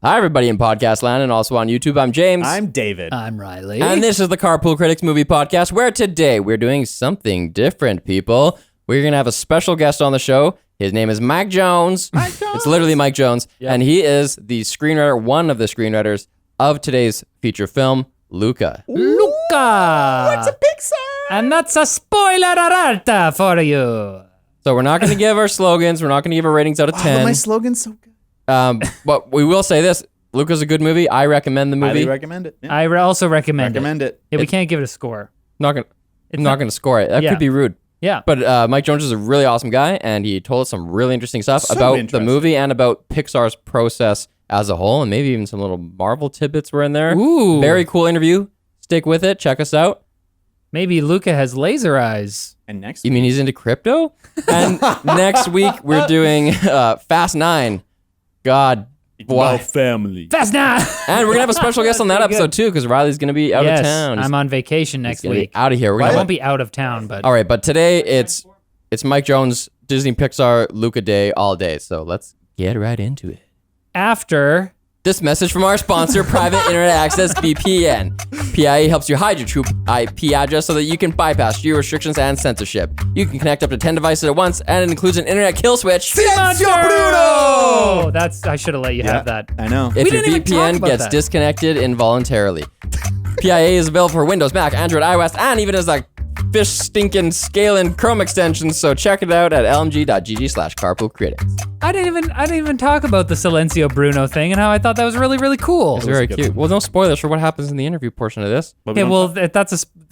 Hi, everybody in podcast land and also on YouTube. I'm James. I'm David. I'm Riley. And this is the Carpool Critics Movie Podcast, where today we're doing something different, people. We're going to have a special guest on the show. His name is Mike Jones. It's literally Mike Jones. Yep. And he is the screenwriter, one of the screenwriters of today's feature film, Luca. Luca! What's a Pixar? And that's a spoiler alert for you. So we're not going to give our slogans. We're not going to give our ratings out of 10. My slogan's so good. But we will say this. Luca's a good movie. I recommend the movie. Highly recommend it. Yeah. I also recommend it. Yeah, we can't give it a score. I'm not gonna score it. That could be rude. Yeah. But Mike Jones is a really awesome guy, and he told us some really interesting stuff about the movie and about Pixar's process as a whole, and maybe even some little Marvel tidbits were in there. Ooh. Very cool interview. Stick with it. Check us out. Maybe Luca has laser eyes. And next You mean he's into crypto? And next week, we're doing Fast 9. God. Wow, family. Fast 9! And we're going to have a special guest on that episode, too, because Riley's going to be out of town. I'm on vacation next week. Out of here. I won't be out of town, but... All right, but today it's Mike Jones, Disney Pixar, Luca Day, all day. So let's get right into it. After... This message from our sponsor, Private Internet Access VPN. PIA helps you hide your true IP address so that you can bypass geo restrictions and censorship. You can connect up to 10 devices at once, and it includes an internet kill switch. Oh, I should have let you have that. I know. If your VPN gets disconnected involuntarily. PIA is available for Windows, Mac, Android, iOS, and even as a fish stinking scaling Chrome extension. So check it out at lmg.gg/carpoolcritics. I didn't even talk about the Silencio Bruno thing and how I thought that was really, really cool. It's very cute. Well, no spoilers for what happens in the interview portion of this. Okay, well,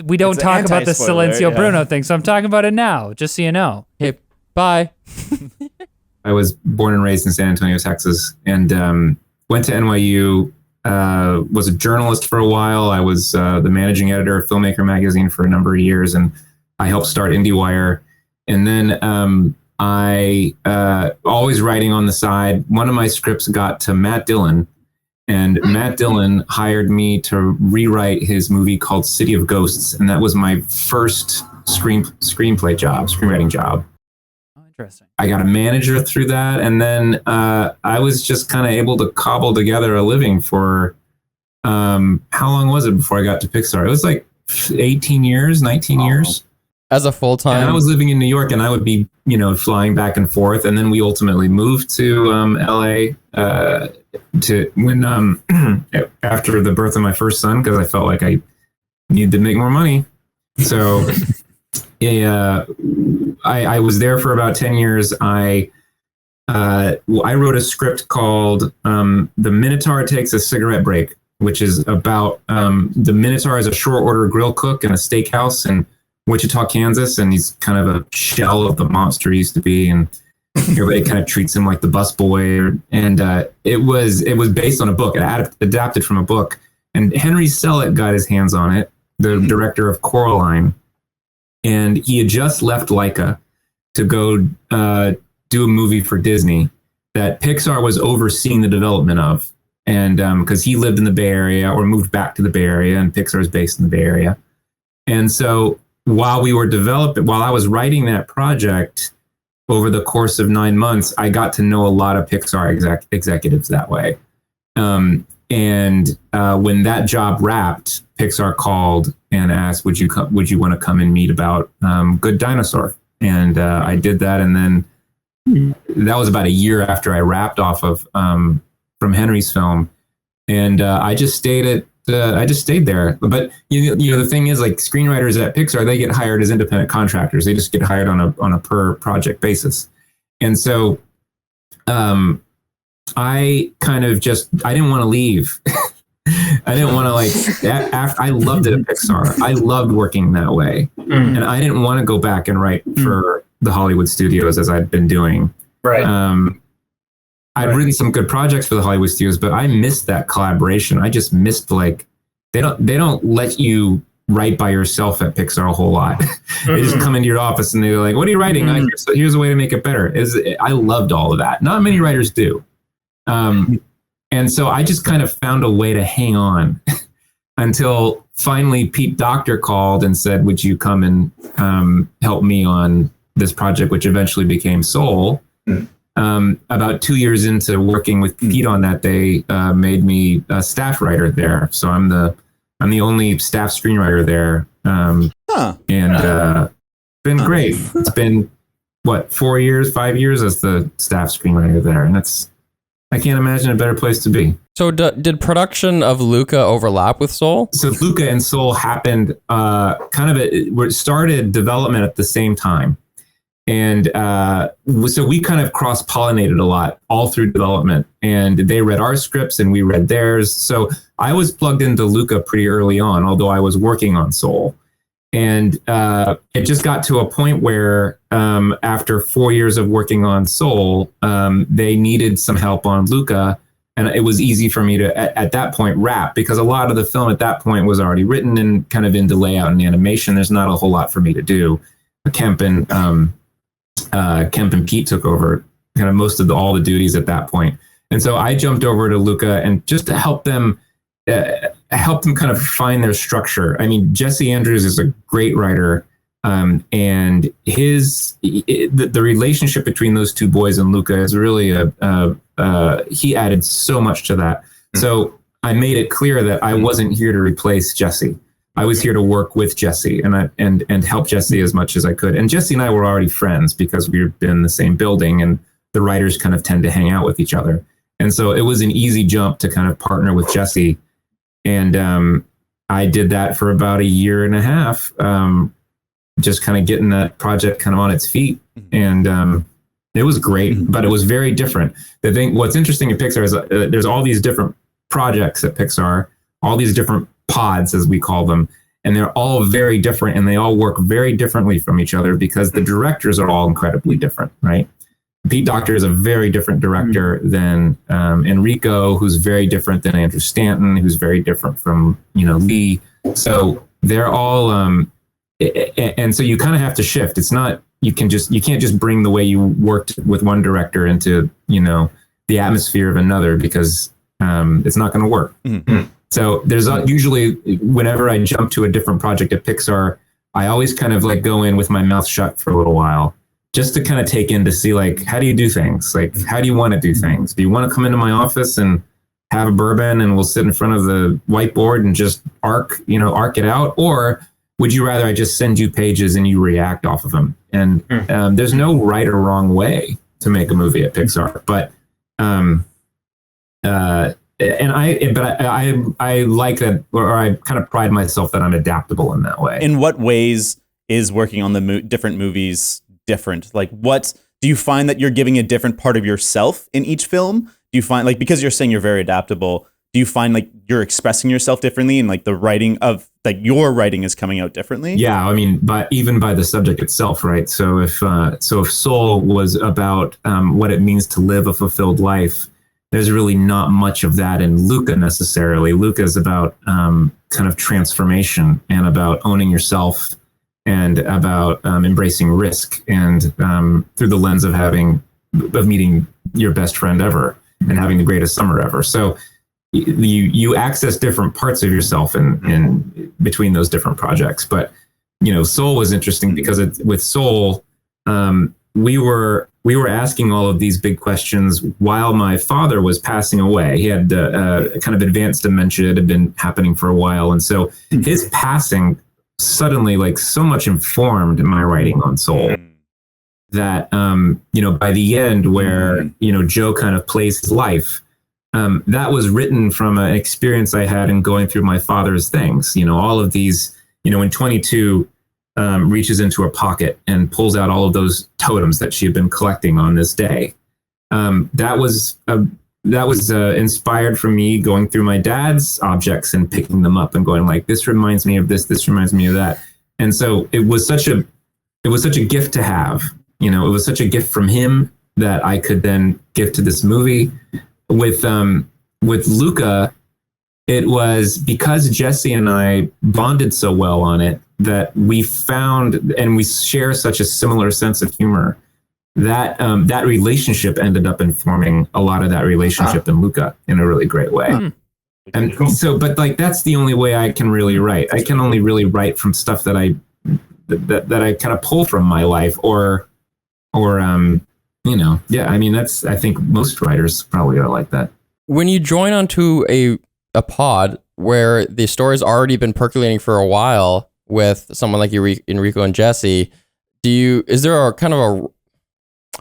we don't talk about the Silencio Bruno thing, so I'm talking about it now, just so you know. Okay, bye. I was born and raised in San Antonio, Texas, and went to NYU, was a journalist for a while. I was the managing editor of Filmmaker magazine for a number of years, and I helped start IndieWire. And then I always writing on the side. One of my scripts got to Matt Dillon, and Matt Dillon hired me to rewrite his movie called City of Ghosts, and that was my first screenwriting job. Oh, interesting. I got a manager through that, and then I was just kind of able to cobble together a living for how long was it before I got to Pixar? It was like 18 years, 19 years. As a full-time. And I was living in New York, and I would be, flying back and forth. And then we ultimately moved to LA to when after the birth of my first son, because I felt like I needed to make more money. So I was there for about 10 years. I wrote a script called The Minotaur Takes a Cigarette Break, which is about the Minotaur is a short order grill cook in a steakhouse in Wichita, Kansas, and he's kind of a shell of the monster he used to be, and everybody kind of treats him like the busboy. And it was based on a book, adapted from a book, and Henry Selick got his hands on it, the director of Coraline, and he had just left Laika to go do a movie for Disney that Pixar was overseeing the development of, and because he lived in the Bay Area or moved back to the Bay Area, and Pixar is based in the Bay Area, and so. While I was writing that project over the course of 9 months, I got to know a lot of Pixar executives that way. And when that job wrapped, Pixar called and asked, "Would you want to come and meet about Good Dinosaur?" And I did that, and then that was about a year after I wrapped off of from Henry's film, and I just stayed there. But the thing is, like, screenwriters at Pixar, they get hired as independent contractors. They just get hired on a per project basis. And so I didn't want to leave. I didn't want to I loved it at Pixar. I loved working that way. And I didn't want to go back and write for the Hollywood studios as I'd been doing. Right. I'd written some good projects for the Hollywood studios, but I missed that collaboration. I just missed, they don't let you write by yourself at Pixar a whole lot. They just come into your office and they're like, "What are you writing? Here's a way to make it better." I loved all of that. Not many writers do. And so I just kind of found a way to hang on until finally Pete Docter called and said, "Would you come and help me on this project," which eventually became Soul. about 2 years into working with Pete on that, they made me a staff writer there. So I'm the only staff screenwriter there. And been great. It's been 5 years as the staff screenwriter there, and I can't imagine a better place to be. So did production of Luca overlap with Soul? So Luca and Soul happened started development at the same time. And so we kind of cross-pollinated a lot all through development. And they read our scripts and we read theirs. So I was plugged into Luca pretty early on, although I was working on Soul. And it just got to a point where after 4 years of working on Soul, they needed some help on Luca. And it was easy for me to, at that point, wrap, because a lot of the film at that point was already written and kind of into layout and animation. There's not a whole lot for me to do. Kemp and Pete took over kind of most of all the duties at that point. And so I jumped over to Luca and just to help them kind of find their structure. I mean, Jesse Andrews is a great writer, and the relationship between those two boys and Luca is really he added so much to that. So I made it clear that I wasn't here to replace Jesse. I was here to work with Jesse and help Jesse as much as I could. And Jesse and I were already friends because we've been in the same building, and the writers kind of tend to hang out with each other. And so it was an easy jump to kind of partner with Jesse. And I did that for about 1.5 years, just kind of getting that project kind of on its feet. And it was great, but it was very different. What's interesting at Pixar is there's all these different projects at Pixar, all these different pods, as we call them, and they're all very different, and they all work very differently from each other because the directors are all incredibly different, right? Pete Docter is a very different director than Enrico, who's very different than Andrew Stanton, who's very different from Lee. So they're all, and so you kind of have to shift. It's not you can't just bring the way you worked with one director into the atmosphere of another, because it's not going to work. Mm-hmm. So there's usually, whenever I jump to a different project at Pixar, I always kind of like go in with my mouth shut for a little while, just to kind of take in to see, like, how do you do things? Like, how do you want to do things? Do you want to come into my office and have a bourbon and we'll sit in front of the whiteboard and just arc it out? Or would you rather I just send you pages and you react off of them? And there's no right or wrong way to make a movie at Pixar, but I like that, or I kind of pride myself that I'm adaptable in that way. In what ways is working on the different movies different? Like, what do you find that you're giving a different part of yourself in each film? Do you find, like, because you're saying you're very adaptable, do you find like you're expressing yourself differently, and like the writing of like your writing is coming out differently? Yeah, I mean, even by the subject itself, right? So if Soul was about what it means to live a fulfilled life, there's really not much of that in Luca necessarily. Luca is about kind of transformation and about owning yourself and about embracing risk, and through the lens of meeting your best friend ever and having the greatest summer ever. So you access different parts of yourself in between those different projects. But Soul was interesting because with Soul, we were asking all of these big questions while my father was passing away. He had kind of advanced dementia. It had been happening for a while. And so his passing suddenly, like, so much informed my writing on Soul that, by the end where, Joe kind of plays his life, that was written from an experience I had in going through my father's things. All of these, when 22 reaches into her pocket and pulls out all of those totems that she had been collecting on this day. That was inspired from me going through my dad's objects and picking them up and going like, this reminds me of this reminds me of that. And so it was such a gift to have. It was such a gift from him that I could then give to this movie. With Luca, it was because Jesse and I bonded so well on it that we found, and we share such a similar sense of humor, that that relationship ended up informing a lot of that relationship in Luca in a really great way. And so, but like, that's the only way I can really write. I can only really write from stuff that I kind of pull from my life, or Yeah, I mean, I think most writers probably are like that. When you join onto a pod where the story's already been percolating for a while with someone like Enrico and Jesse, is there a kind of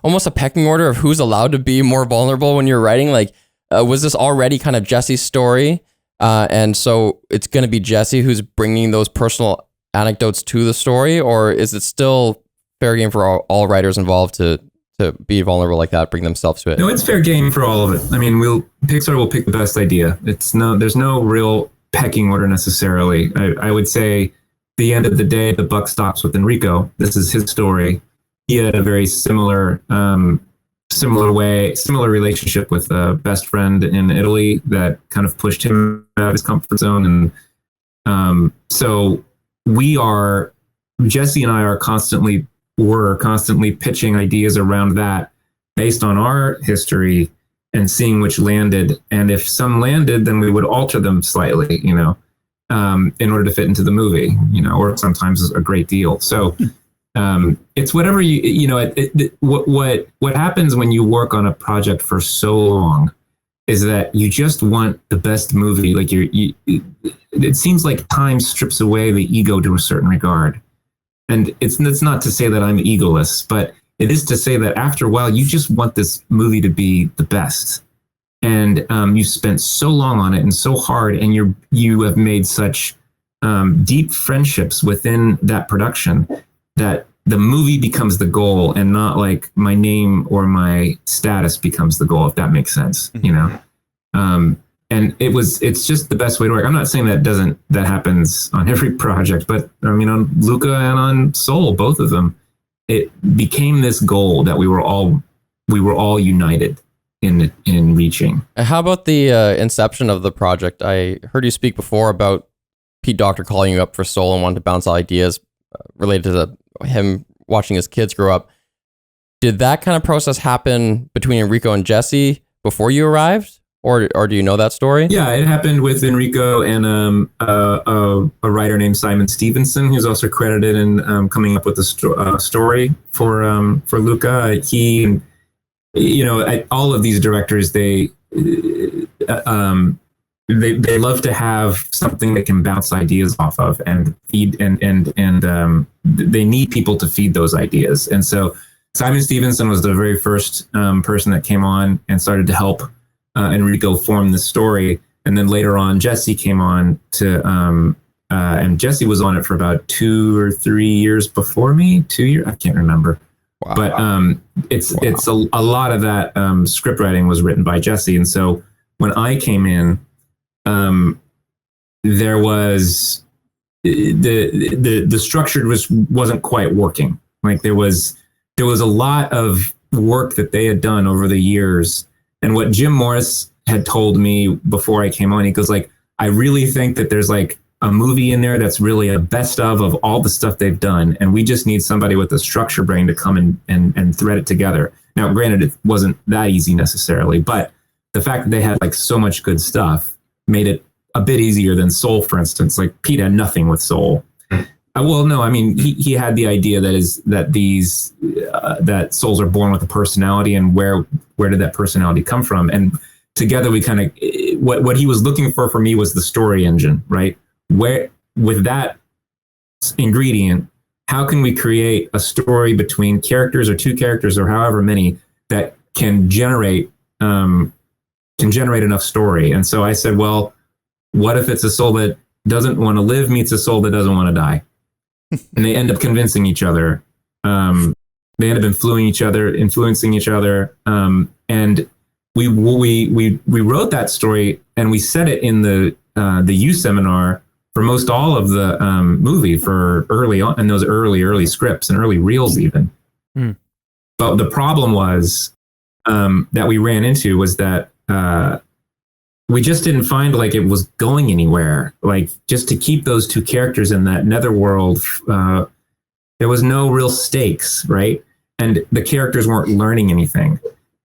almost a pecking order of who's allowed to be more vulnerable when you're writing? Like, was this already kind of Jesse's story? And so it's going to be Jesse who's bringing those personal anecdotes to the story, or is it still fair game for all writers involved to be vulnerable like that, bring themselves to it? No, it's fair game for all of it. I mean, Pixar will pick the best idea. There's no real pecking order necessarily. I would say, at the end of the day, the buck stops with Enrico. This is his story. He had a very similar relationship with a best friend in Italy that kind of pushed him out of his comfort zone, and so Jesse and I are constantly pitching ideas around that based on our history and seeing which landed. And if some landed, then we would alter them slightly, in order to fit into the movie, or sometimes a great deal. So it's whatever what happens when you work on a project for so long is that you just want the best movie. Like it seems like time strips away the ego to a certain regard. And it's not to say that I'm egoless, but it is to say that after a while, you just want this movie to be the best. And you spent so long on it and so hard, and you have made such deep friendships within that production that the movie becomes the goal, and not like my name or my status becomes the goal, if that makes sense, And it's just the best way to work. I'm not saying that happens on every project, but I mean, on Luca and on Soul, both of them, it became this goal that we were all united in reaching. How about the inception of the project? I heard you speak before about Pete Docter calling you up for Soul and wanting to bounce ideas related to him watching his kids grow up. Did that kind of process happen between Enrico and Jesse before you arrived? Or do you know that story? Yeah, it happened with Enrico and a writer named Simon Stevenson, who's also credited in coming up with the story for Luca. He, all of these directors, they love to have something that can bounce ideas off of and feed, and they need people to feed those ideas. And so Simon Stevenson was the very first person that came on and started to help Enrico formed the story, and then later on Jesse came on and Jesse was on it for about 2 or 3 years before me. 2 years, I can't remember. Wow. But it's a lot of that script writing was written by Jesse, and so when I came in, there was the structure wasn't quite working. Like there was a lot of work that they had done over the years. And what Jim Morris had told me before I came on, he goes like, I really think that there's like a movie in there that's really a best of all the stuff they've done. And we just need somebody with a structure brain to come and thread it together. Now, granted, it wasn't that easy necessarily, but the fact that they had like so much good stuff made it a bit easier than Soul, for instance. Like Pete had nothing with Soul. Well, no, I mean, he had the idea that souls are born with a personality, and where did that personality come from? And together we kind of, what he was looking for me was the story engine, right? Where, with that ingredient, how can we create a story between characters or two characters or however many that can generate enough story? And so I said, well, what if it's a soul that doesn't want to live meets a soul that doesn't want to die? And they end up convincing each other. They end up influencing each other. And we wrote that story and we set it in the youth seminar for most all of the movie for early on, and those early scripts and early reels even. Mm. But the problem was that we ran into was that we just didn't find like it was going anywhere. Like just to keep those two characters in that netherworld, there was no real stakes, right? And the characters weren't learning anything.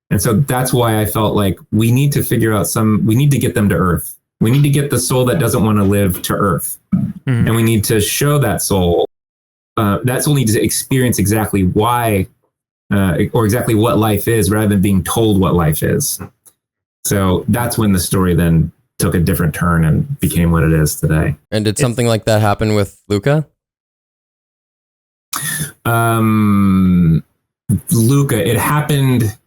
And so that's why I felt like we need to figure out we need to get them to Earth. We need to get the soul that doesn't want to live to Earth. Mm-hmm. And we need to show that soul needs to experience exactly why or exactly what life is, rather than being told what life is. So that's when the story then took a different turn and became what it is today. And did something like that happen with Luca? Luca, it happened.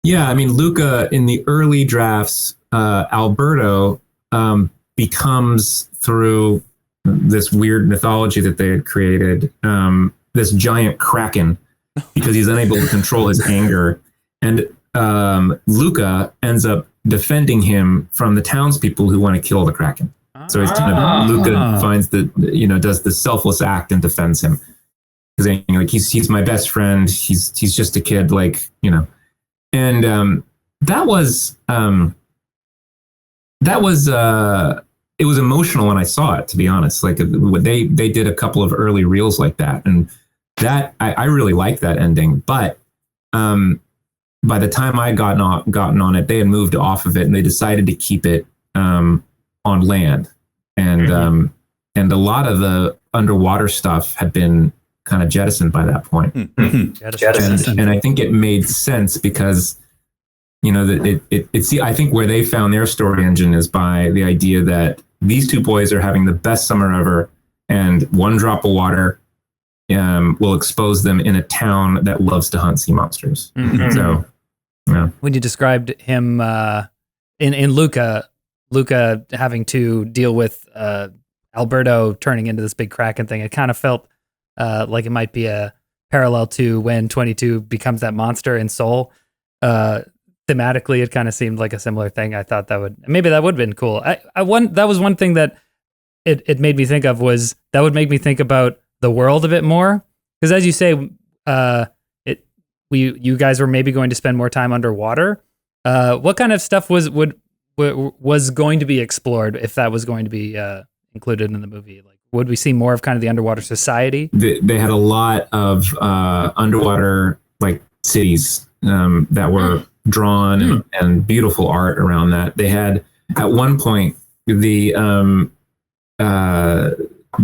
Yeah, I mean, Luca in the early drafts, Alberto becomes, through this weird mythology that they had created, this giant kraken, because he's unable to control his anger. And Luca ends up defending him from the townspeople who want to kill the kraken. So he's kind of, Luca finds does the selfless act and defends him. Because like he's my best friend. He's just a kid, and that was it was emotional when I saw it, to be honest. Like they did a couple of early reels like that, and that I really liked that ending. But by the time I gotten on it, they had moved off of it, and they decided to keep it on land, and a lot of the underwater stuff had been kind of jettisoned by that point. And I think it made sense because, I think where they found their story engine is by the idea that these two boys are having the best summer ever, and one drop of water will expose them in a town that loves to hunt sea monsters. So, yeah. When you described him in Luca having to deal with Alberto turning into this big kraken thing, it kind of felt like it might be a parallel to when 22 becomes that monster in Soul. Thematically, it kind of seemed like a similar thing. I thought that would have been cool. That was one thing that it made me think of, was that would make me think about the world a bit more. Because as you say, you guys were maybe going to spend more time underwater. What kind of stuff was going to be explored if that was going to be included in the movie? Like, would we see more of kind of the underwater society? They had a lot of underwater cities that were drawn and beautiful art around that. They had at one point the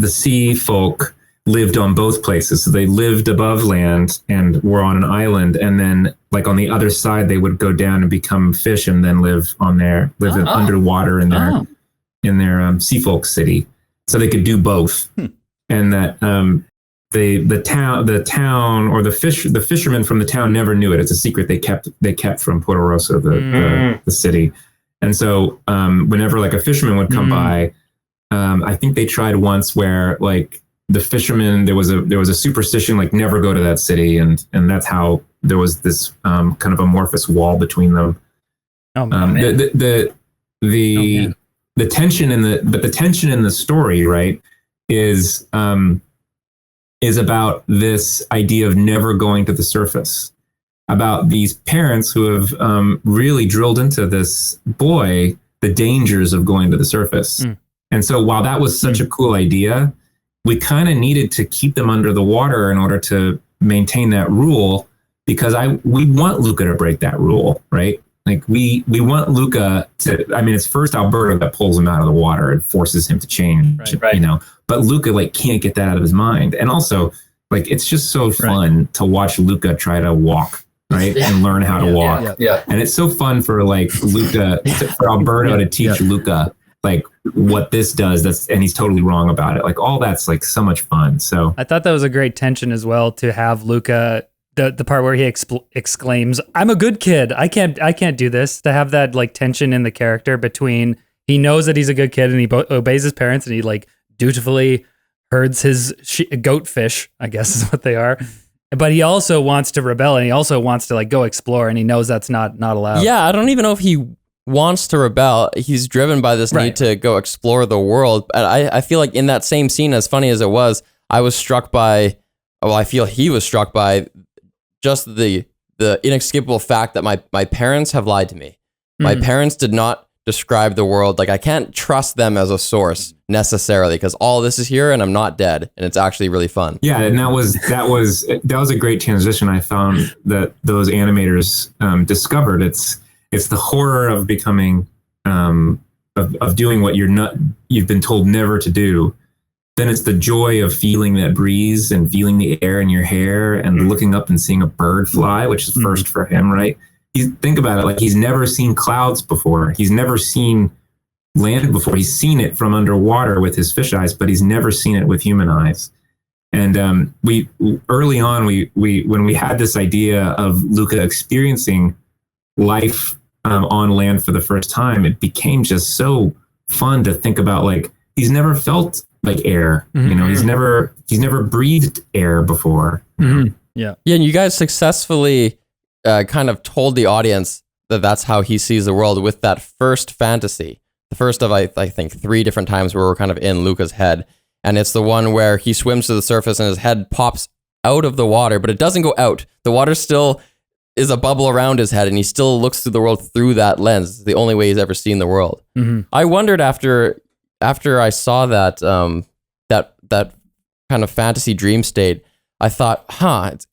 sea folk lived on both places. So they lived above land and were on an island, and then on the other side they would go down and become fish and then live underwater in their sea folk city. So they could do both, and that the town or the fishermen from the town never knew it. It's a secret they kept from Porto Rosso, the city. And so whenever a fisherman would come by, I think they tried once where the fishermen, there was a superstition never go to that city, and that's how there was this kind of amorphous wall between them. Oh man. The tension in the story, right, is about this idea of never going to the surface, about these parents who have really drilled into this boy the dangers of going to the surface. And so while that was such a cool idea, we kind of needed to keep them under the water in order to maintain that rule, because we want Luca to break that rule, right? We want Luca to, it's first Alberto that pulls him out of the water and forces him to change, right. But Luca can't get that out of his mind. And also it's just so fun to watch Luca try to walk, right? And learn how to walk. Yeah. And it's so fun for Luca, for Alberto to teach Luca what this does, and he's totally wrong about it. All that's so much fun. So I thought that was a great tension as well, to have Luca, the part where he exclaims, "I'm a good kid. I can't do this." To have that tension in the character between, he knows that he's a good kid and he obeys his parents and he dutifully herds his goat fish, I guess is what they are. But he also wants to rebel, and he also wants to go explore, and he knows that's not allowed. Yeah, I don't even know if he wants to rebel. He's driven by this need to go explore the world. And I feel in that same scene, as funny as it was, I was struck by, I feel he was struck by just the inescapable fact that my parents have lied to me. My parents did not describe the world. I can't trust them as a source necessarily, because all this is here and I'm not dead, and it's actually really fun. Yeah, and that was a great transition. I found that those animators discovered it's the horror of becoming of doing what you've been told never to do, then it's the joy of feeling that breeze and feeling the air in your hair and looking up and seeing a bird fly, which is first for him, right? Think about it, like he's never seen clouds before. He's never seen land before. He's seen it from underwater with his fish eyes, but he's never seen it with human eyes. And we early on, when we had this idea of Luca experiencing life on land for the first time, it became just so fun to think about, like, he's never felt like air, you know, he's never breathed air before. Yeah. And you guys successfully kind of told the audience that that's how he sees the world with that first fantasy, the first of I think 3 different times where we're kind of in Luca's head, and it's the one where he swims to the surface and his head pops out of the water, but it doesn't go out. The water still is a bubble around his head, and he still looks through the world through that lens. It's the only way he's ever seen the world. I wondered after I saw that that kind of fantasy dream state, I thought,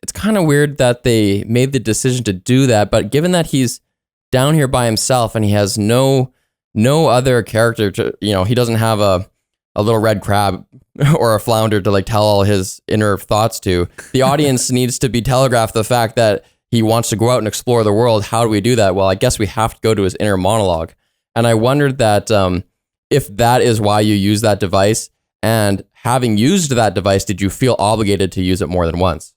it's kind of weird that they made the decision to do that. But given that he's down here by himself and he has no other character to, you know, he doesn't have a little red crab or a flounder to like tell all his inner thoughts to. The audience needs to be telegraphed the fact that he wants to go out and explore the world. How do we do that? Well, I guess we have to go to his inner monologue. And I wondered that if that is why you use that device, and having used that device, did you feel obligated to use it more than once?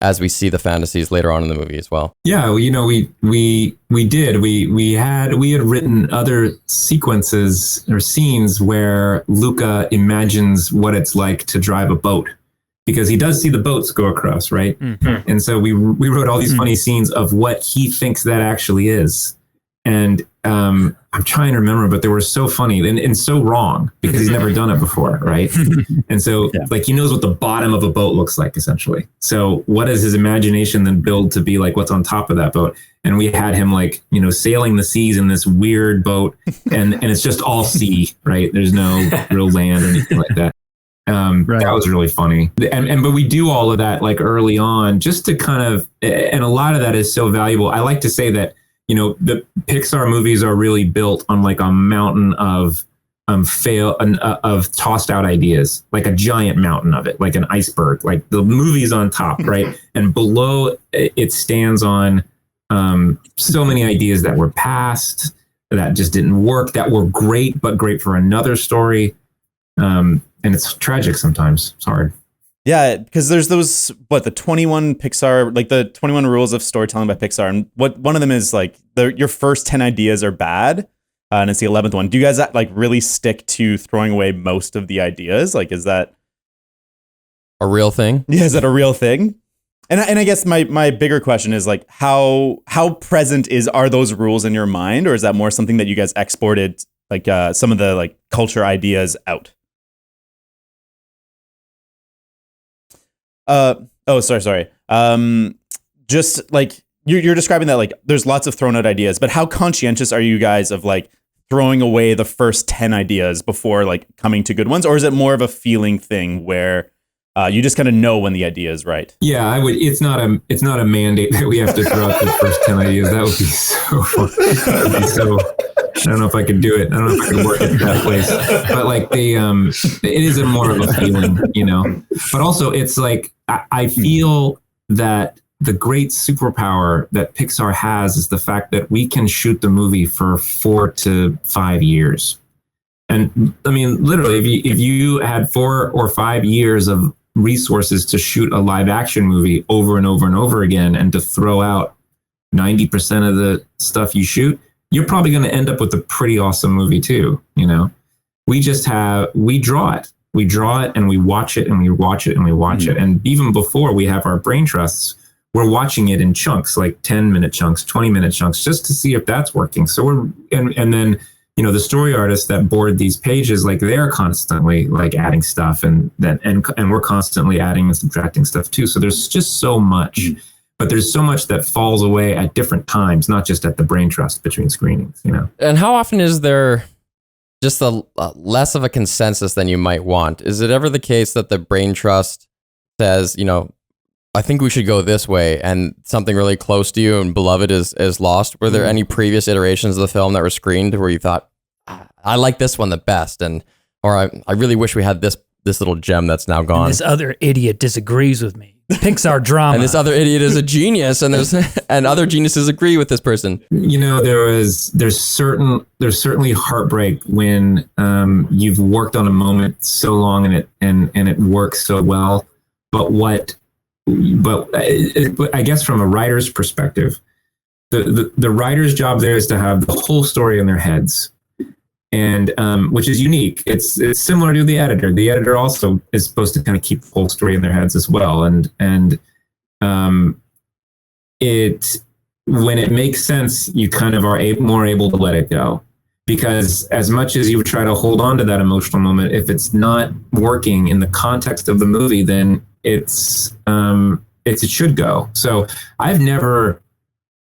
As we see the fantasies later on in the movie as well. Yeah, well, you know, we did. We had written other sequences or scenes where Luca imagines what it's like to drive a boat, because he does see the boats go across, right? And so we wrote all these funny scenes of what he thinks that actually is. And I'm trying to remember, but they were so funny and so wrong because he's never done it before, right? And so like he knows what the bottom of a boat looks like, essentially. So what does his imagination then build to be like what's on top of that boat? And we had him like, you know, sailing the seas in this weird boat, and it's just all sea, right? There's no real land or anything like that. That was really funny. But we do all of that like early on just to kind of, and a lot of that is so valuable. I like to say that, you know, the Pixar movies are really built on like a mountain of tossed out ideas, like a giant mountain of it, like an iceberg. Like the movie's on top, right? And below it stands on so many ideas that were passed, that just didn't work, that were great, but great for another story. And it's tragic sometimes. It's hard. Yeah, because there's those, the 21 Pixar, like the 21 rules of storytelling by Pixar. And one of them is like your first 10 ideas are bad. And it's the 11th one. Do you guys like really stick to throwing away most of the ideas? Like, is that a real thing? Yeah, is that a real thing? And I guess my bigger question is like, how present are those rules in your mind? Or is that more something that you guys exported, like some of the like culture ideas out? Sorry. Just like you're describing that, like there's lots of thrown out ideas, but how conscientious are you guys of like throwing away the first 10 ideas before like coming to good ones? Or is it more of a feeling thing where you just kind of know when the idea is right? Yeah, I would. It's not a mandate that we have to throw out the first 10 ideas. That would be so. I don't know if I could do it. I don't know if I could work at that place. But like it is a more of a feeling, you know. But also, it's like I feel that the great superpower that Pixar has is the fact that we can shoot the movie for 4 to 5 years. And I mean, literally, if you had 4 or 5 years of resources to shoot a live action movie over and over and over again, and to throw out 90% of the stuff you shoot, you're probably going to end up with a pretty awesome movie too. You know, we draw it and we watch it and we watch it and we watch it. And even before we have our brain trusts, we're watching it in chunks, like 10-minute chunks, 20-minute chunks, just to see if that's working. So and then, you know, the story artists that board these pages, like they're constantly like adding stuff, and we're constantly adding and subtracting stuff too. So there's just so much. But there's so much that falls away at different times, not just at the brain trust between screenings, you know. And how often is there just a less of a consensus than you might want? Is it ever the case that the brain trust says, you know, I think we should go this way, and something really close to you and beloved is lost? Were there any previous iterations of the film that were screened where you thought, I like this one the best, and Or I really wish we had this little gem that's now gone. And this other idiot disagrees with me. Pixar drama. And this other idiot is a genius, and and other geniuses agree with this person. You know, there's certainly heartbreak when you've worked on a moment so long and it works so well. But I guess from a writer's perspective, the writer's job there is to have the whole story in their heads. And which is unique. It's similar to the editor. The editor also is supposed to kind of keep the whole story in their heads as well. And it when it makes sense, you kind of are more able to let it go. Because as much as you would try to hold on to that emotional moment, if it's not working in the context of the movie, then it should go. So I've never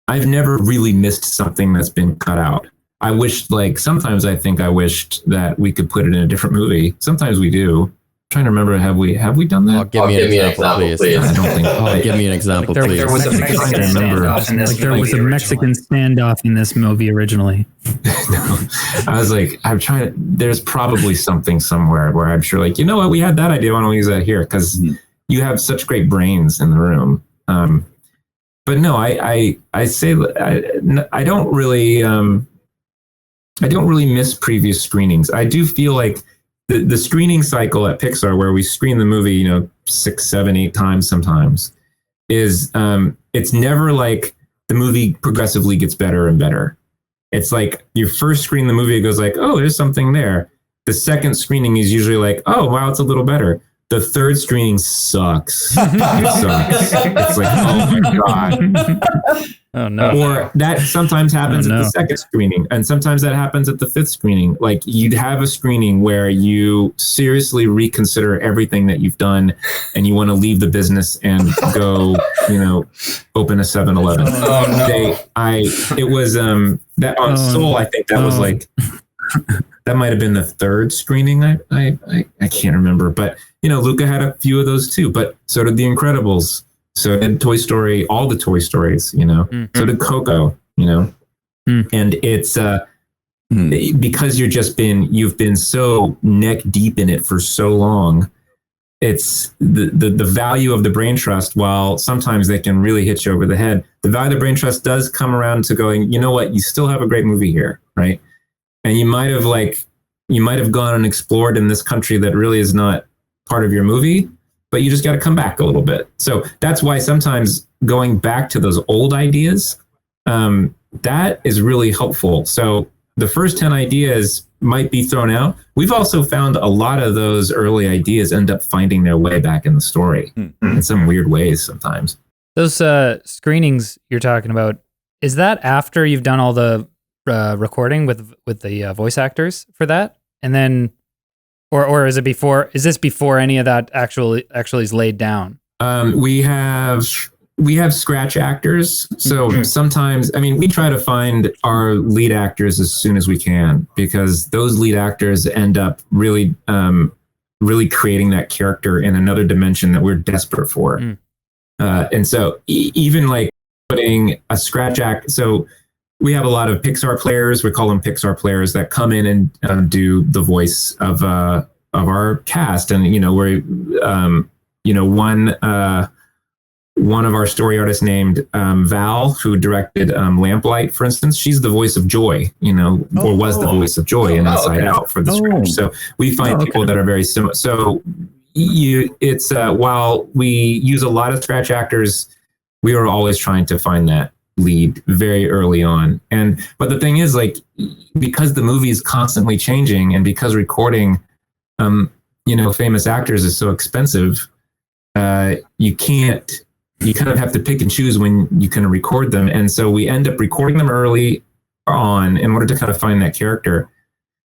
really missed something that's been cut out. I wished, sometimes I think I wished that we could put it in a different movie. Sometimes we do. I'm trying to remember, have we done that? Give me an example, please. I don't think. Give me an example, please. There was a Mexican standoff in this movie originally. No, I was like, there's probably something somewhere where I'm sure, you know what, we had that idea. Why don't we use that here? Because you have such great brains in the room. But no, I say I don't really. I don't really miss previous screenings. I do feel like the screening cycle at Pixar, where we screen the movie, 6, 7, 8 times sometimes, is it's never like the movie progressively gets better and better. It's like you first screen the movie, it goes like, oh, there's something there. The second screening is usually like, oh, wow, it's a little better. The third screening sucks. It sucks. It's like, oh my God. Oh no. Or that sometimes happens at the second screening, and sometimes that happens at the 5th screening. Like, you'd have a screening where you seriously reconsider everything that you've done, and you want to leave the business and go, open a 7-Eleven. Oh no. It was that on Soul, I think that was that might have been the 3rd screening. I can't remember, but Luca had a few of those too, but so did The Incredibles. So did Toy Story, all the Toy Stories, So did Coco, And it's because you've been so neck deep in it for so long. It's the value of the brain trust, while sometimes they can really hit you over the head. The value of the brain trust does come around to going, you know what, you still have a great movie here, right? And you might have gone and explored in this country that really is not part of your movie, but you just got to come back a little bit. So that's why sometimes going back to those old ideas, that is really helpful. So the first 10 ideas might be thrown out. We've also found a lot of those early ideas end up finding their way back in the story in some weird ways sometimes. Those screenings you're talking about, is that after you've done all the recording with the voice actors for that? And then... Or is it before? Is this before any of that actually is laid down? We have scratch actors. So sometimes, we try to find our lead actors as soon as we can, because those lead actors end up really creating that character in another dimension that we're desperate for. And so even putting a scratch act. So we have a lot of Pixar players. We call them Pixar players that come in and do the voice of our cast. And we're one of our story artists named Val, who directed Lamplight, for instance. She's the voice of Joy, or was the voice of Joy in Inside Out for the script. So we find people that are very similar. So while we use a lot of scratch actors, we are always trying to find that lead very early on. But the thing is, because the movie is constantly changing, and because recording famous actors is so expensive, you kind of have to pick and choose when you can record them. And so we end up recording them early on in order to kind of find that character.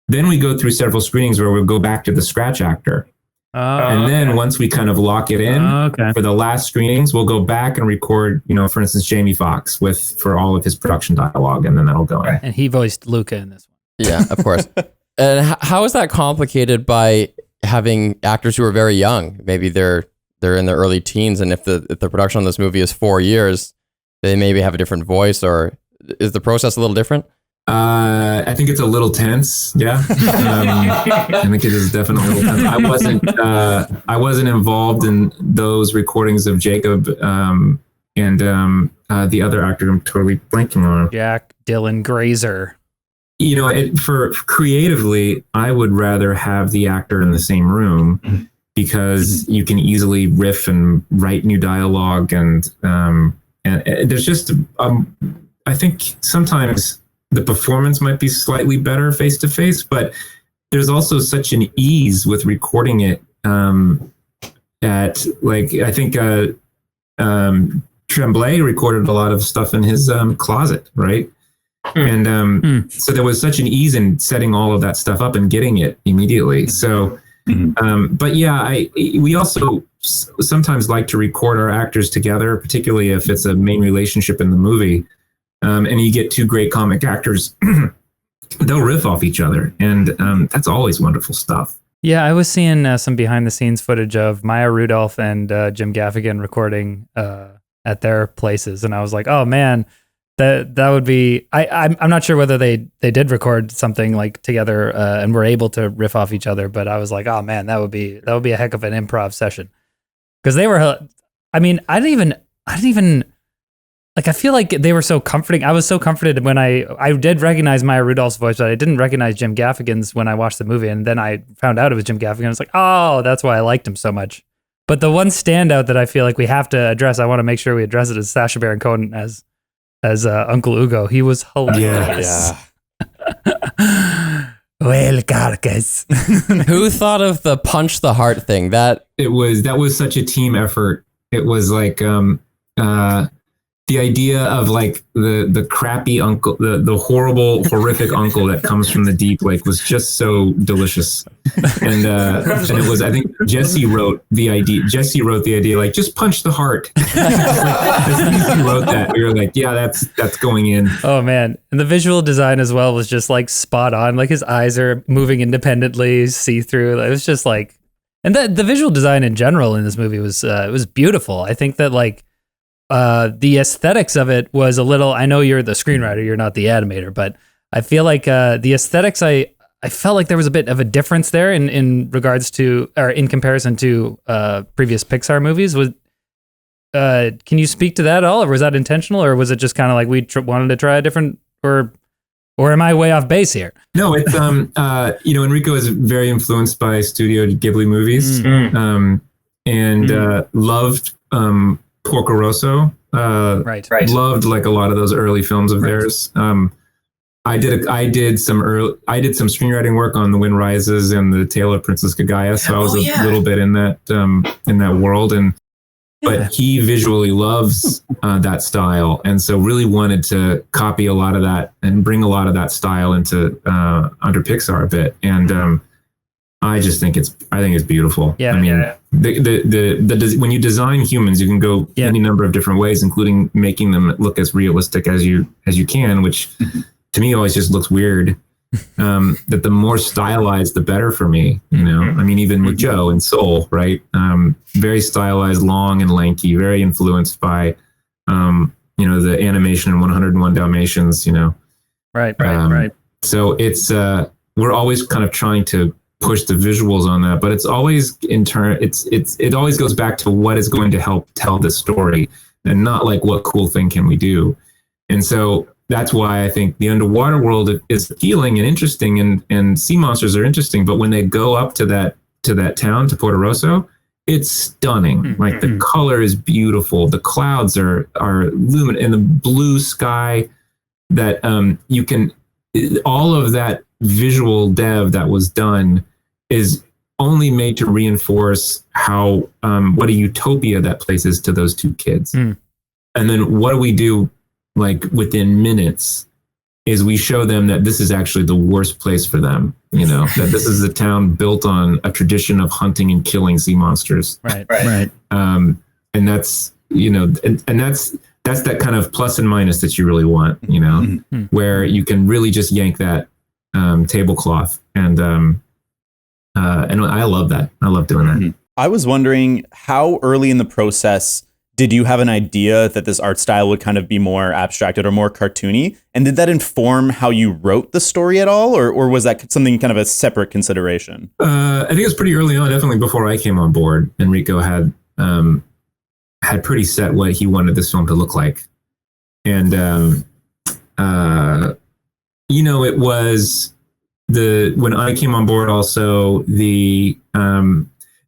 Then we go through several screenings where we'll go back to the scratch actor. And then once we kind of lock it in for the last screenings, we'll go back and record, for instance, Jamie Foxx for all of his production dialogue, and then that'll go. And he voiced Luca in this one. Yeah, of course. And how is that complicated by having actors who are very young? Maybe they're in their early teens, and if the production on this movie is 4 years, they maybe have a different voice, or is the process a little different? I think it's a little tense. Yeah, I think it is definitely a little tense. I wasn't involved in those recordings of Jacob and the other actor. I'm totally blanking on. Jack Dylan Grazer. You know, for creatively, I would rather have the actor in the same room because you can easily riff and write new dialogue, and there's just I think sometimes the performance might be slightly better face to face, but there's also such an ease with recording it. At like, I think Tremblay recorded a lot of stuff in his closet, right? And so there was such an ease in setting all of that stuff up and getting it immediately. So, but yeah, we also sometimes like to record our actors together, particularly if it's a main relationship in the movie. And you get two great comic actors, they'll riff off each other. And that's always wonderful stuff. Yeah, I was seeing some behind the scenes footage of Maya Rudolph and Jim Gaffigan recording at their places. And I was like, oh man, that would be, I'm not sure whether they did record something like together and were able to riff off each other. But I was like, oh man, that would be a heck of an improv session. Because they were, I mean, I didn't even, like, I feel like they were so comforting. I was so comforted when I did recognize Maya Rudolph's voice, but I didn't recognize Jim Gaffigan's when I watched the movie. And then I found out it was Jim Gaffigan. I was like, oh, that's why I liked him so much. But the one standout that I feel like we have to address, I want to make sure we address it, is Sacha Baron Cohen as Uncle Ugo. He was hilarious. Yeah. Well, carcass. Who thought of the punch the heart thing? That was such a team effort. It was like the idea of like the crappy uncle, the horrible, horrific uncle that comes from the deep, like, was just so delicious. And it was, I think Jesse wrote the idea, like, just punch the heart. As soon as he wrote that, we were like, yeah, that's going in. Oh man. And the visual design as well was just like spot on. Like, his eyes are moving independently, see-through. It was just like, and the visual design in general in this movie was beautiful. I think that, like, the aesthetics of it was a little, I know you're the screenwriter, you're not the animator, but I feel like the aesthetics, I felt like there was a bit of a difference there in regards to, or in comparison to previous Pixar movies. Can you speak to that at all, or was that intentional, or was it just kind of like we wanted to try a different, or am I way off base here? No, it's Enrico is very influenced by Studio Ghibli movies, and loved Porco Rosso. Right. Loved, like, a lot of those early films of theirs. I did some screenwriting work on The Wind Rises and The Tale of Princess Gagaya, so I was a little bit in that world, but he visually loves that style, and so really wanted to copy a lot of that and bring a lot of that style into under Pixar a bit, and I just think it's beautiful. Yeah. I mean, when you design humans, you can go any number of different ways, including making them look as realistic as you can, which to me always just looks weird. That the more stylized, the better for me. You know, I mean, even with Joe and Soul, right? Very stylized, long and lanky, very influenced by, the animation in 101 Dalmatians. You know, right. So it's we're always kind of trying to push the visuals on that, but it's always it always goes back to what is going to help tell the story, and not like what cool thing can we do. And so that's why I think the underwater world is appealing and interesting, and sea monsters are interesting, but when they go up to that town, to Porto Rosso, it's stunning. Like, the color is beautiful, the clouds are luminous, and the blue sky that you can, all of that visual dev that was done is only made to reinforce how what a utopia that place is to those two kids. And then what do we do, like, within minutes, is we show them that this is actually the worst place for them, that this is a town built on a tradition of hunting and killing sea monsters. Right. And that's, and that's that kind of plus and minus that you really want, where you can really just yank that tablecloth, and I love that. I love doing that. I was wondering how early in the process did you have an idea that this art style would kind of be more abstracted or more cartoony? And did that inform how you wrote the story at all? Or was that something kind of a separate consideration? I think it was pretty early on, definitely before I came on board. Enrico had pretty set what he wanted this film to look like. And, it was when I came on board also,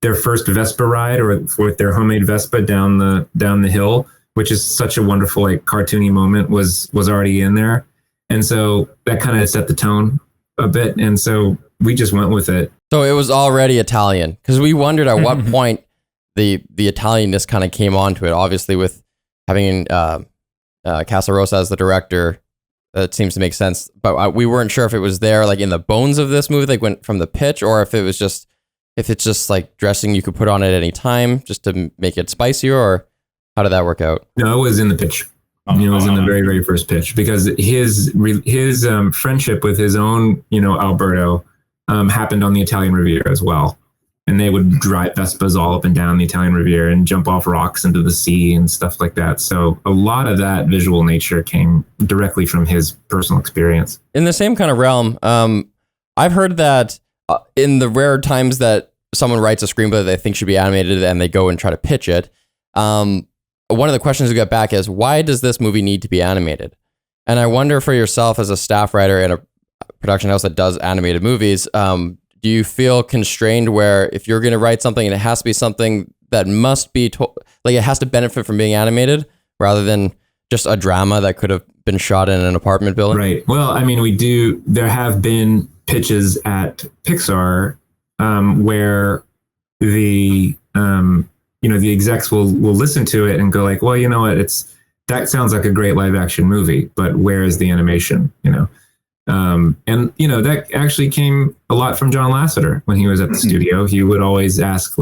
their first Vespa ride or with their homemade Vespa down the hill, which is such a wonderful, like, cartoony moment, was already in there. And so that kind of set the tone a bit. And so we just went with it. So it was already Italian, because we wondered at what point the Italianness kind of came onto it. Obviously, with having Casarosa as the director, that seems to make sense. But we weren't sure if it was there, like, in the bones of this movie, like, went from the pitch, or if it's just like dressing you could put on at any time just to make it spicier, or how did that work out? No, it was in the pitch. It was in the very, very first pitch, because his friendship with his own, Alberto, happened on the Italian Riviera as well. And they would drive Vespas all up and down the Italian Riviera and jump off rocks into the sea and stuff like that. So a lot of that visual nature came directly from his personal experience. In the same kind of realm, I've heard that in the rare times that someone writes a screenplay that they think should be animated and they go and try to pitch it, one of the questions we get back is, why does this movie need to be animated? And I wonder, for yourself as a staff writer in a production house that does animated movies, do you feel constrained where if you're going to write something and it has to be something that must be, it has to benefit from being animated rather than just a drama that could have been shot in an apartment building? Right. Well, I mean, there have been pitches at Pixar where the execs will listen to it and go like, well, you know what, that sounds like a great live action movie, but where is the animation? That actually came a lot from John Lasseter when he was at the studio. He would always ask,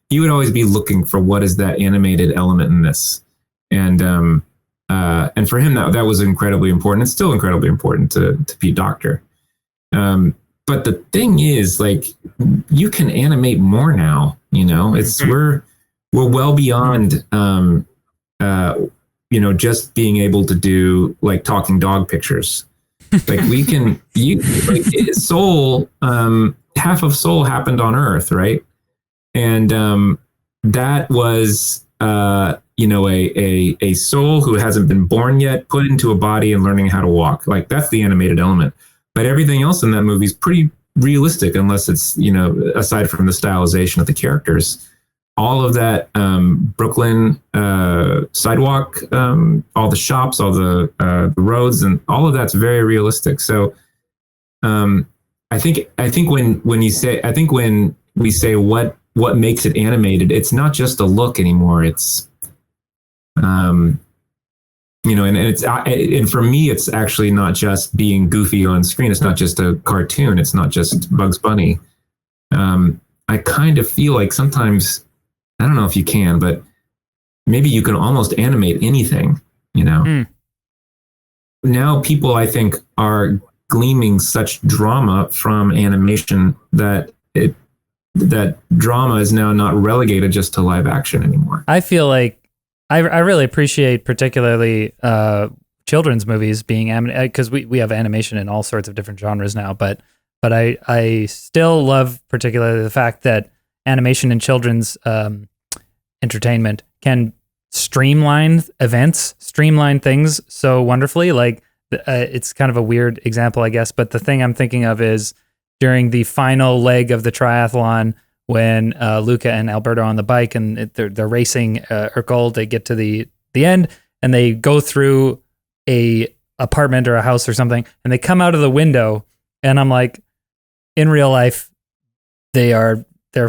he would always be looking for, what is that animated element in this? And for him, that was incredibly important. It's still incredibly important to Pete Docter. But the thing is, you can animate more now. We're well beyond just being able to do talking dog pictures. We can Soul, half of Soul happened on Earth, right? And that was a soul who hasn't been born yet, put into a body and learning how to walk. That's the animated element. But everything else in that movie is pretty realistic, unless it's, aside from the stylization of the characters. All of that Brooklyn sidewalk, all the shops, all the roads, and all of that's very realistic. So I think when we say what makes it animated, it's not just a look anymore. It's and for me, it's actually not just being goofy on screen. It's not just a cartoon. It's not just Bugs Bunny. I kind of feel like sometimes, I don't know if you can, but maybe you can almost animate anything, Now people, I think, are gleaming such drama from animation that drama is now not relegated just to live action anymore. I feel like I really appreciate particularly children's movies being animated, because we have animation in all sorts of different genres now, but I still love particularly the fact that animation in children's entertainment can streamline events, streamline things so wonderfully. It's kind of a weird example, I guess, but the thing I'm thinking of is during the final leg of the triathlon, when Luca and Alberto are on the bike and they're racing Urkel, they get to the end and they go through a apartment or a house or something, and they come out of the window, and I'm like, in real life, they're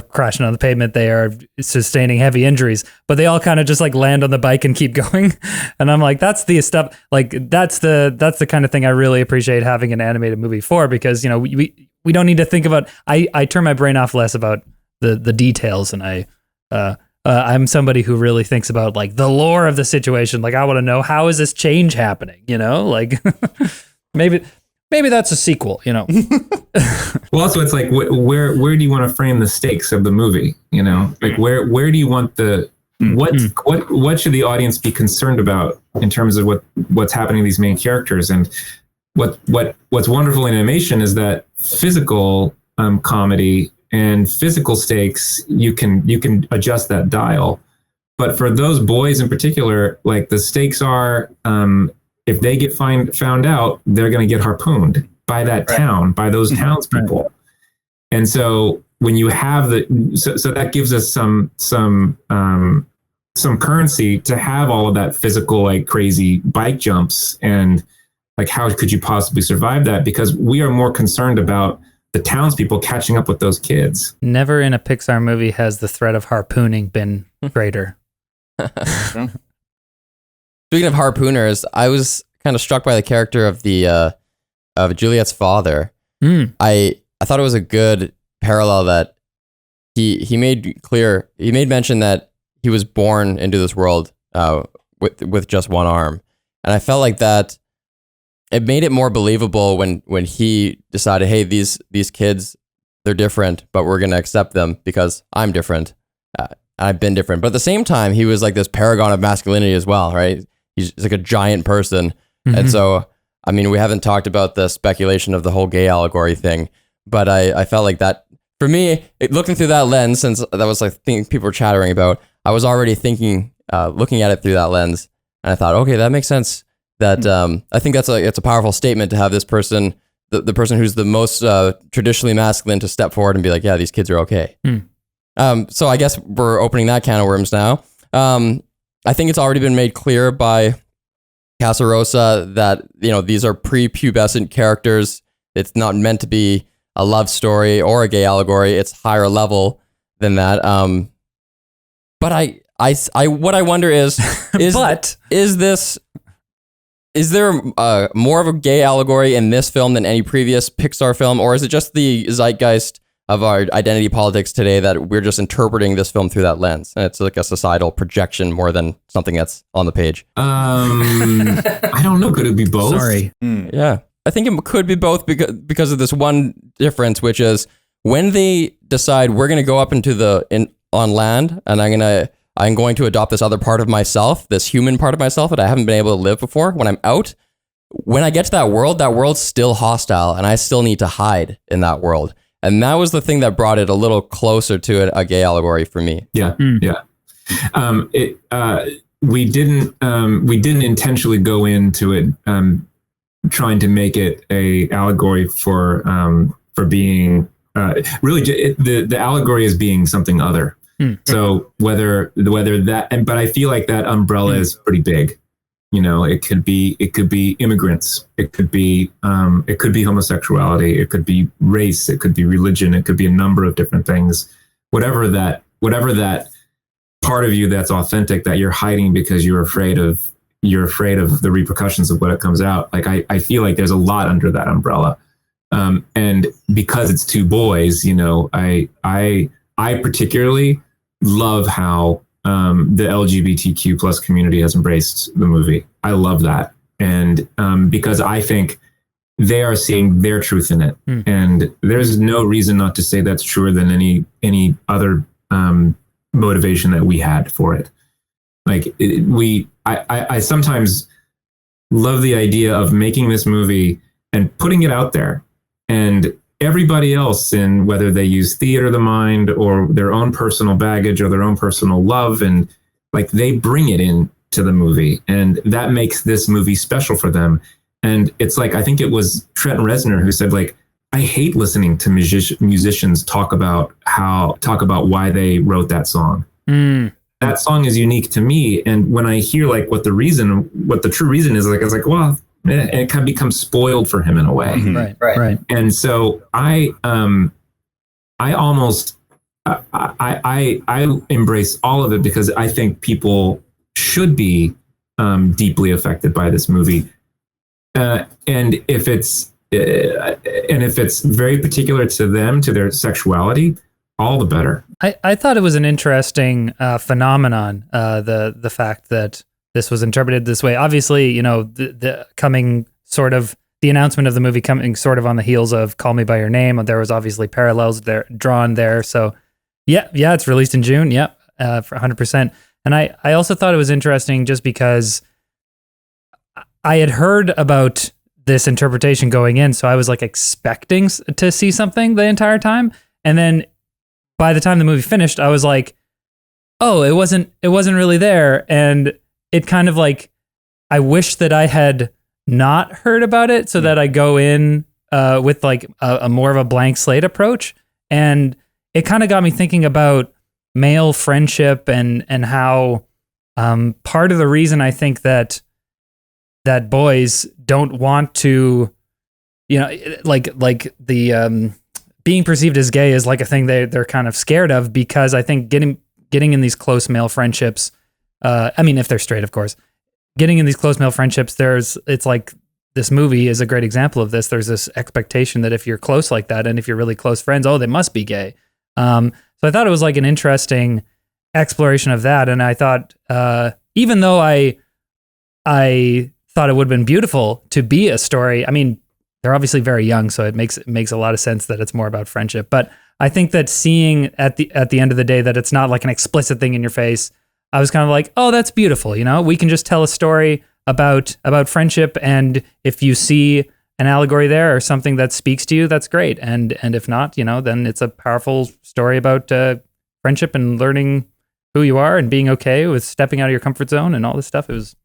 crashing on the pavement, they are sustaining heavy injuries, but they all kind of just land on the bike and keep going. And I'm like, that's the stuff, that's the kind of thing I really appreciate having an animated movie for, because we don't need to think about, I turn my brain off less about the details, and I'm somebody who really thinks about the lore of the situation. I want to know, how is this change happening? Maybe that's a sequel, Well, also it's where do you want to frame the stakes of the movie? Where do you want the what should the audience be concerned about in terms of what's happening to these main characters? And what's wonderful in animation is that physical comedy and physical stakes, you can adjust that dial. But for those boys in particular, like the stakes are, if they get found out, they're going to get harpooned by that town, by those townspeople. And so when you have so that gives us some currency to have all of that physical, like crazy bike jumps, and like how could you possibly survive that? Because we are more concerned about the townspeople catching up with those kids. Never in a Pixar movie has the threat of harpooning been greater. Speaking of harpooners, I was kind of struck by the character of the of Juliet's father. I thought it was a good parallel that he made clear. He made mention that he was born into this world with just one arm, and I felt like that it made it more believable when he decided, hey, these kids, they're different, but we're gonna accept them because I'm different. I've been different, but at the same time, he was like this paragon of masculinity as well, right? He's like a giant person, and so I mean, we haven't talked about the speculation of the whole gay allegory thing, but I felt like that for me, looking through that lens, since that was like thing people were chattering about, I was already thinking, looking at it through that lens, and I thought, okay, that makes sense. That I think it's a powerful statement to have this person, the person who's the most traditionally masculine, to step forward and be like, yeah, these kids are okay. So I guess we're opening that can of worms now. I think it's already been made clear by Casarosa that, you know, these are prepubescent characters. It's not meant to be a love story or a gay allegory. It's higher level than that. But I what I wonder is there more of a gay allegory in this film than any previous Pixar film, or is it just the zeitgeist of our identity politics today that we're just interpreting this film through that lens, and it's like a societal projection more than something that's on the page? I don't know. Could it be both? Sorry. Yeah, I think it could be both because of this one difference, which is when they decide we're going to go up on land, and I'm going to adopt this other part of myself, this human part of myself that I haven't been able to live before. When I'm out, when I get to that world's still hostile, and I still need to hide in that world. And that was the thing that brought it a little closer to a gay allegory for me. Yeah, yeah. We didn't intentionally go into it trying to make it a allegory for being really the allegory is being something other. So whether that, but I feel like that umbrella is pretty big. You know, it could be immigrants, it could be homosexuality, it could be race, it could be religion, it could be a number of different things. Whatever that part of you that's authentic that you're hiding because you're afraid of the repercussions of what it comes out. Like I feel like there's a lot under that umbrella, and because it's two boys, you know, I particularly love how the LGBTQ plus community has embraced the movie. I love that. And because I think they are seeing their truth in it. And there's no reason not to say that's truer than any other motivation that we had for it. Like I sometimes love the idea of making this movie and putting it out there, and everybody else, in whether they use theater of the mind or their own personal baggage or their own personal love, and like they bring it in to the movie, and that makes this movie special for them. And it's like, I think it was Trent Reznor who said, like, I hate listening to musicians talk about why they wrote that song. That song is unique to me, and when I hear like what the true reason is, like I was like, well, it kind of becomes spoiled for him in a way. Right. And so I embrace all of it because I think people should be deeply affected by this movie. And if it's very particular to them, to their sexuality, all the better. I thought it was an interesting phenomenon, the fact that this was interpreted this way. Obviously, you know, the coming sort of the announcement of the movie coming sort of on the heels of Call Me by Your Name. There was obviously parallels there drawn there. So yeah, it's released in June. Yeah, for 100%. And I also thought it was interesting just because I had heard about this interpretation going in, so I was like expecting to see something the entire time. And then by the time the movie finished, I was like, oh, it wasn't really there. And it kind of like, I wish that I had not heard about it so that I go in with like a more of a blank slate approach. And it kind of got me thinking about male friendship and how part of the reason I think that boys don't want to, like the being perceived as gay is like a thing they're kind of scared of, because I think getting in these close male friendships, I mean, if they're straight, of course, getting in these close male friendships, it's like this movie is a great example of this. There's this expectation that if you're close like that, and if you're really close friends, oh, they must be gay. So I thought it was like an interesting exploration of that. And I thought, even though I thought it would have been beautiful to be a story. I mean, they're obviously very young, so it makes a lot of sense that it's more about friendship. But I think that seeing at the end of the day that it's not like an explicit thing in your face, I was kind of like, oh, that's beautiful. We can just tell a story about friendship, and if you see an allegory there or something that speaks to you, that's great. And if not, then it's a powerful story about friendship and learning who you are and being okay with stepping out of your comfort zone and all this stuff. It was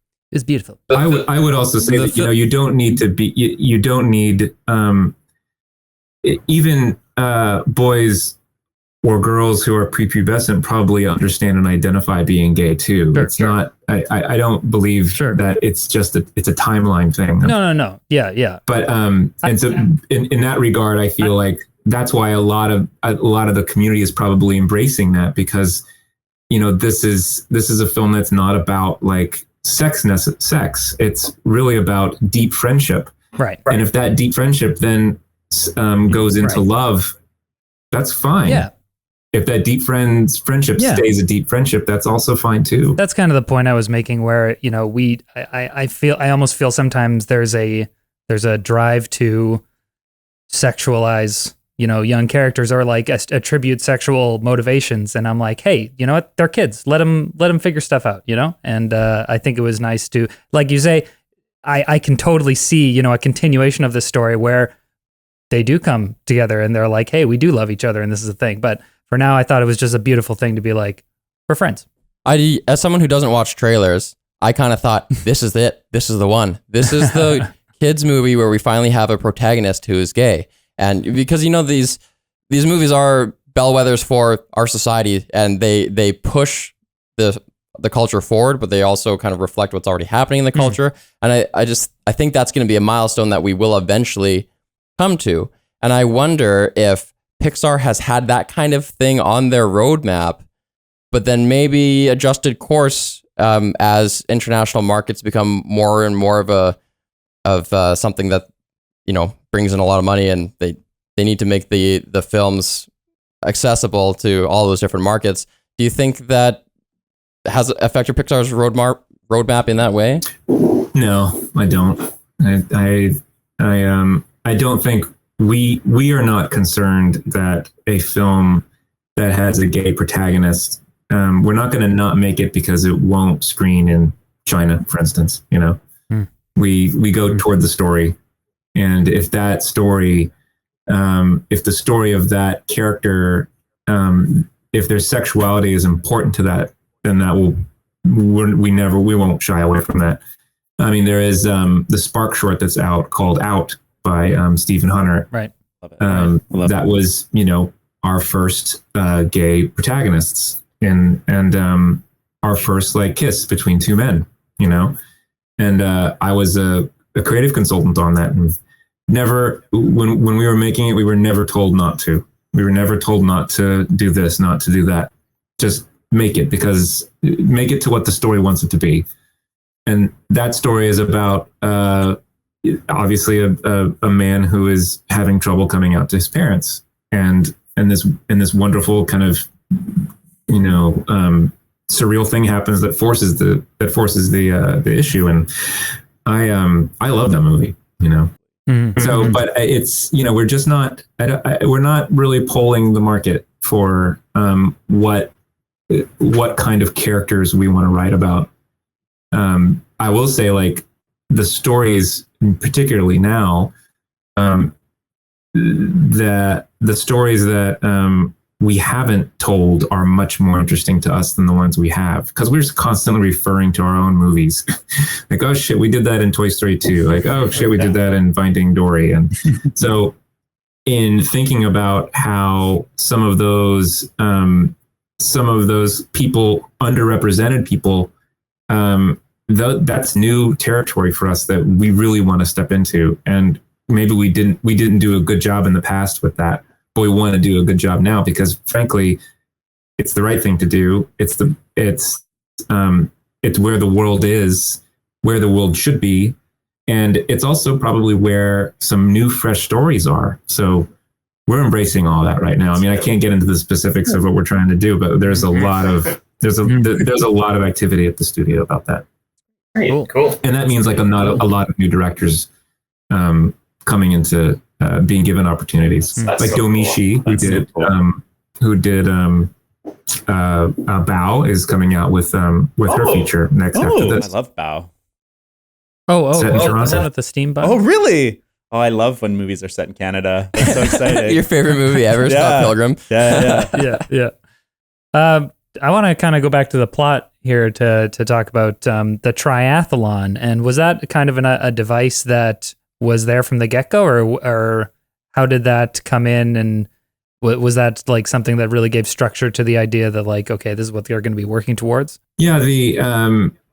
beautiful. I would also say that you don't need to be you don't need even boys or girls who are prepubescent probably understand and identify being gay too. Sure, it's not. I don't believe that it's just it's a timeline thing. No. Yeah. But and so in that regard, I feel like that's why a lot of the community is probably embracing that, because this is a film that's not about like sex. It's really about deep friendship. Right. And if that deep friendship then goes into love, that's fine. Yeah. If that deep friendship stays a deep friendship, that's also fine too. That's kind of the point I was making, where I almost feel sometimes there's a drive to sexualize young characters, or like attribute sexual motivations, and I'm like, hey, you know what? They're kids. Let them figure stuff out, And I think it was nice to, like you say, I can totally see a continuation of this story where they do come together and they're like, hey, we do love each other, and this is a thing. But for now, I thought it was just a beautiful thing to be like, we're friends. As someone who doesn't watch trailers, I kind of thought, this is it. This is the one. This is the kids movie where we finally have a protagonist who is gay. And because, these movies are bellwethers for our society, and they push the culture forward, but they also kind of reflect what's already happening in the culture. And I think that's going to be a milestone that we will eventually come to. And I wonder if Pixar has had that kind of thing on their roadmap, but then maybe adjusted course as international markets become more and more of something that brings in a lot of money, and they need to make the films accessible to all those different markets. Do you think that has affected Pixar's roadmap in that way? No, I don't. I don't think we are not concerned that a film that has a gay protagonist, we're not going to not make it because it won't screen in China, for instance. We go toward the story, and if that story, if the story of that character, if their sexuality is important to that, then that we won't shy away from that. I mean, there is the Spark short that's out called Out by Stephen Hunter. Right. That was, our first gay protagonists, and our first like kiss between two men, and I was a creative consultant on that, and never, when we were making it, we were never told not to. We were never told not to do this, not to do that. Just make it to what the story wants it to be. And that story is about obviously a man who is having trouble coming out to his parents, and this wonderful kind of surreal thing happens that forces the issue. And I love that movie, Mm-hmm. So, but it's, we're just not, we're not really polling the market for what what kind of characters we want to write about. I will say, like, the stories, particularly now, the stories that we haven't told are much more interesting to us than the ones we have, because we're just constantly referring to our own movies. Like, oh shit, we did that in Toy Story 2. Like, oh shit, we did that in Finding Dory. And so in thinking about how some of those people, underrepresented people, that's new territory for us that we really want to step into. And maybe we didn't do a good job in the past with that, but we want to do a good job now, because frankly, it's the right thing to do. It's where the world is, where the world should be. And it's also probably where some new, fresh stories are. So we're embracing all that right now. I mean, I can't get into the specifics of what we're trying to do, but there's a lot of activity at the studio about that. Cool. And that means like a lot of new directors coming into being given opportunities. That's like so Domishi, cool. who did Bao, is coming out with her feature next after I this. love Bao. Set in Toronto. Is that at the Steam button? Oh, really? Oh, I love when movies are set in Canada. That's so exciting. Your favorite movie ever, Scott Pilgrim. Yeah. I want to kind of go back to the plot here to talk about the triathlon. And was that kind of a device that was there from the get-go, or how did that come in? And was that like something that really gave structure to the idea that, like, okay, this is what they're going to be working towards? Yeah,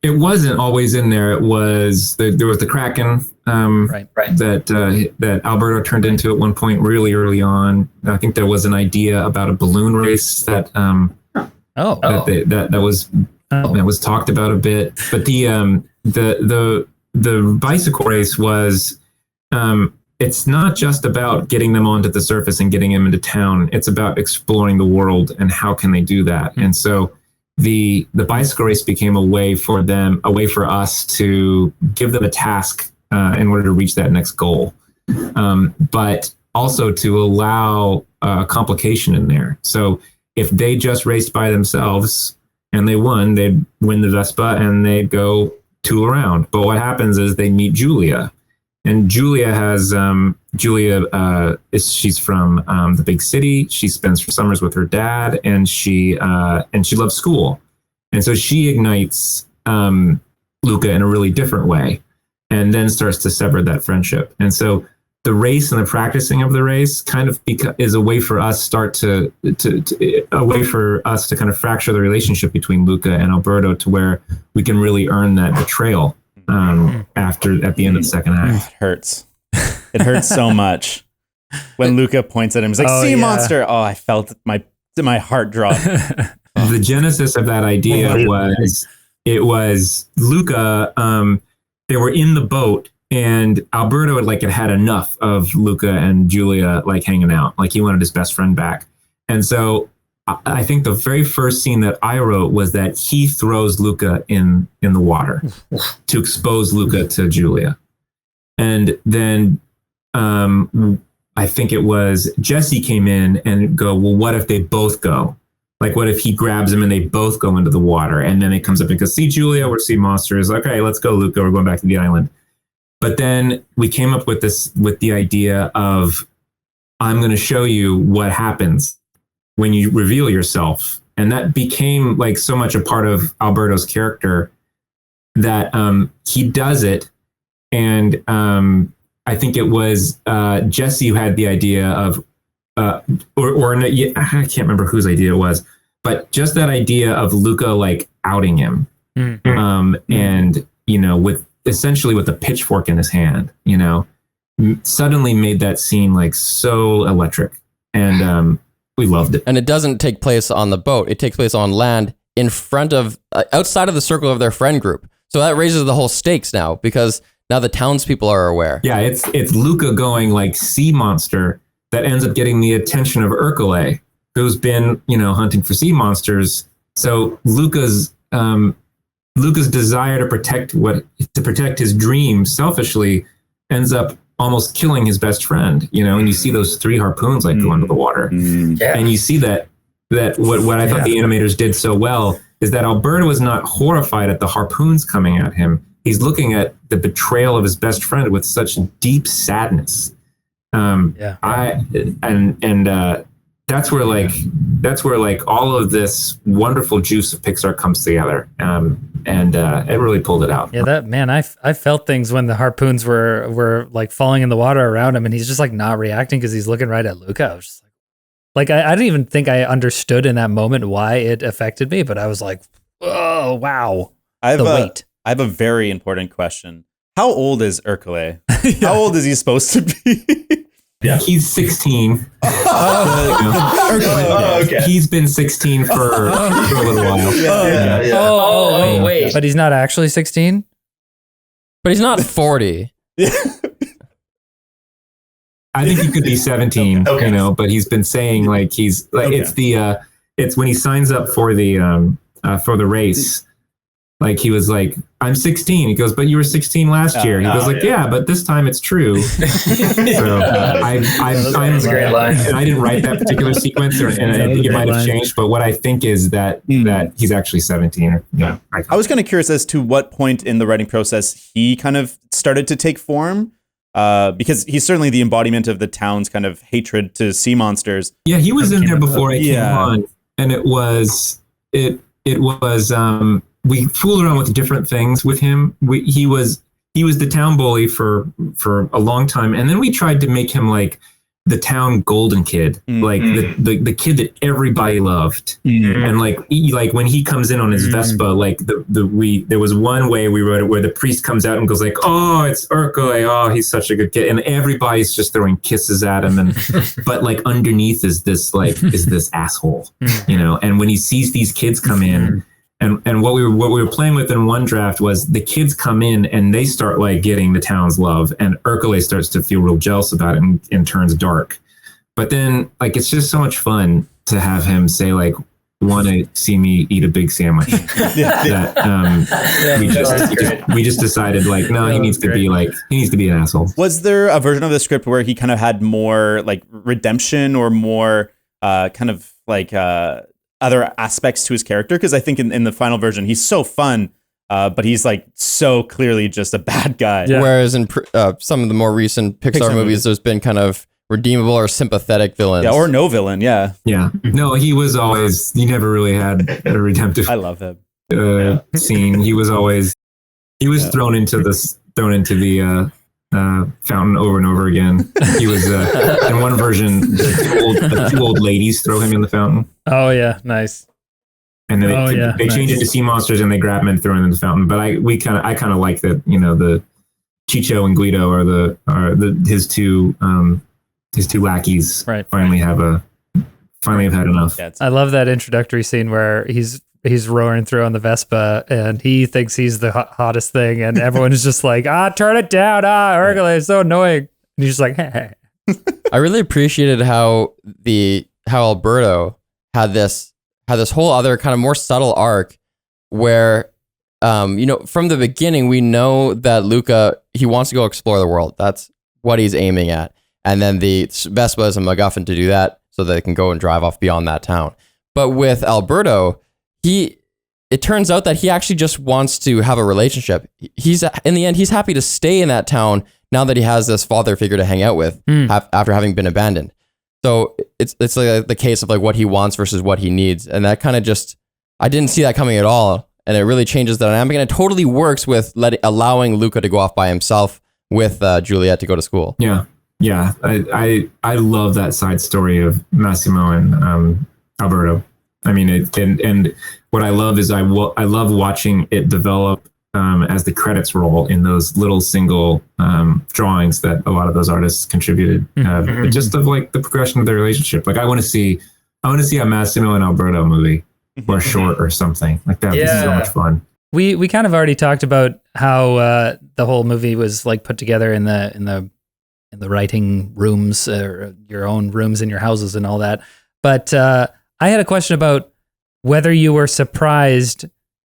it wasn't always in there. It was there was the Kraken that Alberto turned into at one point really early on. I think there was an idea about a balloon race that was talked about a bit. But the bicycle race was it's not just about getting them onto the surface and getting them into town. It's about exploring the world and how can they do that. Mm-hmm. And so the bicycle race became a way for us to give them a task in order to reach that next goal, but also to allow a complication in there. So if they just raced by themselves and they won, they'd win the Vespa and they'd go tool around. But what happens is they meet Julia, and Julia she's from the big city. She spends her summers with her dad, and she loves school. And so she ignites Luca in a really different way, and then starts to sever that friendship. And so the race and the practicing of the race kind of is a way for us to kind of fracture the relationship between Luca and Alberto to where we can really earn that betrayal at the end of the second act. It hurts. It hurts so much when Luca points at him. He's like, "Sea monster!" Oh, I felt my heart drop. The genesis of that idea was Luca. They were in the boat, and Alberto had had enough of Luca and Julia hanging out. Like, he wanted his best friend back. And so I think the very first scene that I wrote was that he throws Luca in the water to expose Luca to Julia. And then I think it was Jesse came in and go, well, what if they both go? Like, what if he grabs him and they both go into the water? And then it comes up and goes, see, Julia, we're sea monsters. Okay, let's go, Luca. We're going back to the island. But then we came up with the idea of, I'm going to show you what happens when you reveal yourself. And that became so much a part of Alberto's character that he does it. And I think it was Jesse who had the idea of, I can't remember whose idea it was, but just that idea of Luca outing him, and essentially with a pitchfork in his hand, suddenly made that scene so electric, and we loved it. And it doesn't take place on the boat; it takes place on land, in front of, outside of the circle of their friend group. So that raises the whole stakes now, because now the townspeople are aware. Yeah, it's Luca going sea monster that ends up getting the attention of Urkele, who's been, hunting for sea monsters. So Luca's desire to protect his dream selfishly ends up almost killing his best friend, and you see those 3 harpoons go into the water. And you see that that what I thought the animators did so well is that Alberto is not horrified at the harpoons coming at him. He's looking at the betrayal of his best friend with such deep sadness. That's where all of this wonderful juice of Pixar comes together, and it really pulled it out. Yeah, that man, I felt things when the harpoons were like falling in the water around him, and he's just like not reacting because he's looking right at Luca. I was just like I didn't even think I understood in that moment why it affected me, but I was like, oh wow, the weight. I have a very important question. How old is Urkele? How old is he supposed to be? Yeah. He's 16. Okay. He's been 16 for a little while. Yeah. Oh, wait. But he's not actually 16? But he's not 40. I think he could be 17, but he's been saying like he's like it's when he signs up for the race. Like he was like, I'm 16. He goes, but you were 16 last year. He goes like, yeah, but this time it's true. So I'm great line. and I didn't write that particular sequence, and I think it might have changed. But what I think is that he's actually 17. I was kind of curious as to what point in the writing process he kind of started to take form. Because he's certainly the embodiment of the town's kind of hatred to sea monsters. Yeah, he was in there before I came on, and it was we fooled around with different things with him. He was the town bully for a long time, and then we tried to make him like the town golden kid, like the kid that everybody loved. And like when he comes in on his Vespa, like there was one way we wrote it where the priest comes out and goes like, oh, it's Urkele, oh, he's such a good kid, and everybody's just throwing kisses at him, and but like underneath is this asshole, and when he sees these kids come in. And what we were playing with in one draft was the kids come in and they start like getting the town's love, and Urkele starts to feel real jealous about it and turns dark. But then like it's just so much fun to have him say like, want to see me eat a big sandwich. We just decided like, no, he needs to be an asshole. Was there a version of the script where he kind of had more like redemption or more kind of like other aspects to his character? Because I think in the final version he's so fun, but he's like so clearly just a bad guy. Whereas in some of the more recent Pixar movies, there's been kind of redeemable or sympathetic villains. Or no villain. Yeah. No, he never really had a redemptive. I love him. Scene. He was thrown into the fountain over and over again. He was in one version the two old ladies throw him in the fountain. Oh yeah, nice. And then they change it to sea monsters and they grab him and throw him in the fountain. But I kind of like that, the Chicho and Guido are his two lackeys finally have had enough. Yeah, I love that introductory scene where he's roaring through on the Vespa and he thinks he's the hottest thing, and everyone is just like, turn it down, Urkele, it's so annoying. And he's just like, hey. I really appreciated how Alberto had this whole other kind of more subtle arc where, from the beginning, we know that Luca, he wants to go explore the world. That's what he's aiming at. And then the Vespa is a MacGuffin to do that so they can go and drive off beyond that town. But with Alberto, it turns out that he actually just wants to have a relationship. In the end, he's happy to stay in that town now that he has this father figure to hang out with after having been abandoned. So it's like the case of like what he wants versus what he needs. And that kind of I didn't see that coming at all. And it really changes the dynamic, and it totally works with allowing Luca to go off by himself with Juliet to go to school. Yeah. I love that side story of Massimo and Alberto. I mean, and what I love is I love watching it develop as the credits roll in those little single drawings that a lot of those artists contributed. Just of like the progression of their relationship. Like I want to see a Massimo and Alberto movie or short or something like that. This is so much fun. We kind of already talked about how the whole movie was like put together in the writing rooms, or your own rooms in your houses and all that. But I had a question about whether you were surprised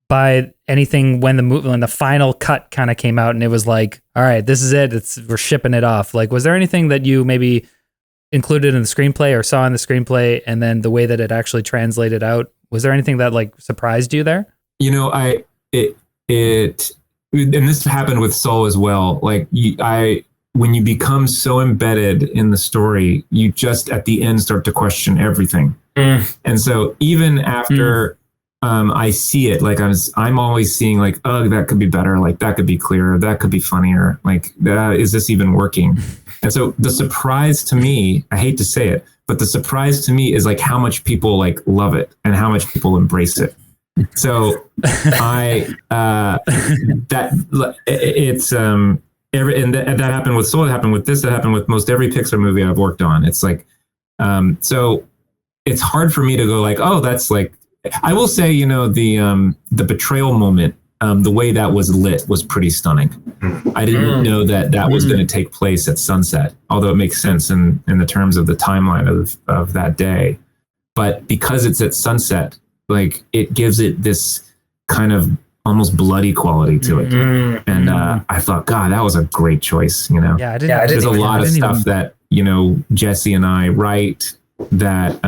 by anything when the final cut kind of came out and it was like, all right, this is it. We're shipping it off. Like, was there anything that you maybe included in the screenplay or saw in the screenplay, and then the way that it actually translated out? Was there anything that like surprised you there? And this happened with Soul as well. Like when you become so embedded in the story, you just at the end start to question everything. And so even after I see it, like I'm always seeing like, oh, that could be better. Like that could be clearer. That could be funnier. Like, is this even working? And so the surprise to me, I hate to say it, but the surprise to me is like how much people like love it and how much people embrace it. So that happened with Soul, it happened with this, it happened with most every Pixar movie I've worked on. It's like, so it's hard for me to go like, oh, that's like, I will say, the betrayal moment, the way that was lit was pretty stunning. I didn't know that was going to take place at sunset, although it makes sense in the terms of the timeline of that day. But because it's at sunset, like it gives it this kind of almost bloody quality to it. And I thought, God, that was a great choice. Yeah, there's a lot of stuff that, Jesse and I write that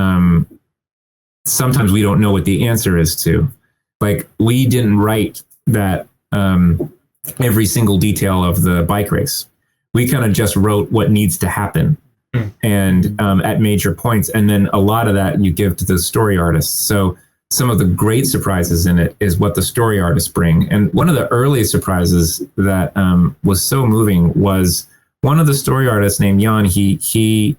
sometimes we don't know what the answer is to. Like we didn't write that every single detail of the bike race. We kind of just wrote what needs to happen and at major points. And then a lot of that you give to the story artists. So some of the great surprises in it is what the story artists bring. And one of the early surprises that was so moving was one of the story artists named Jan. He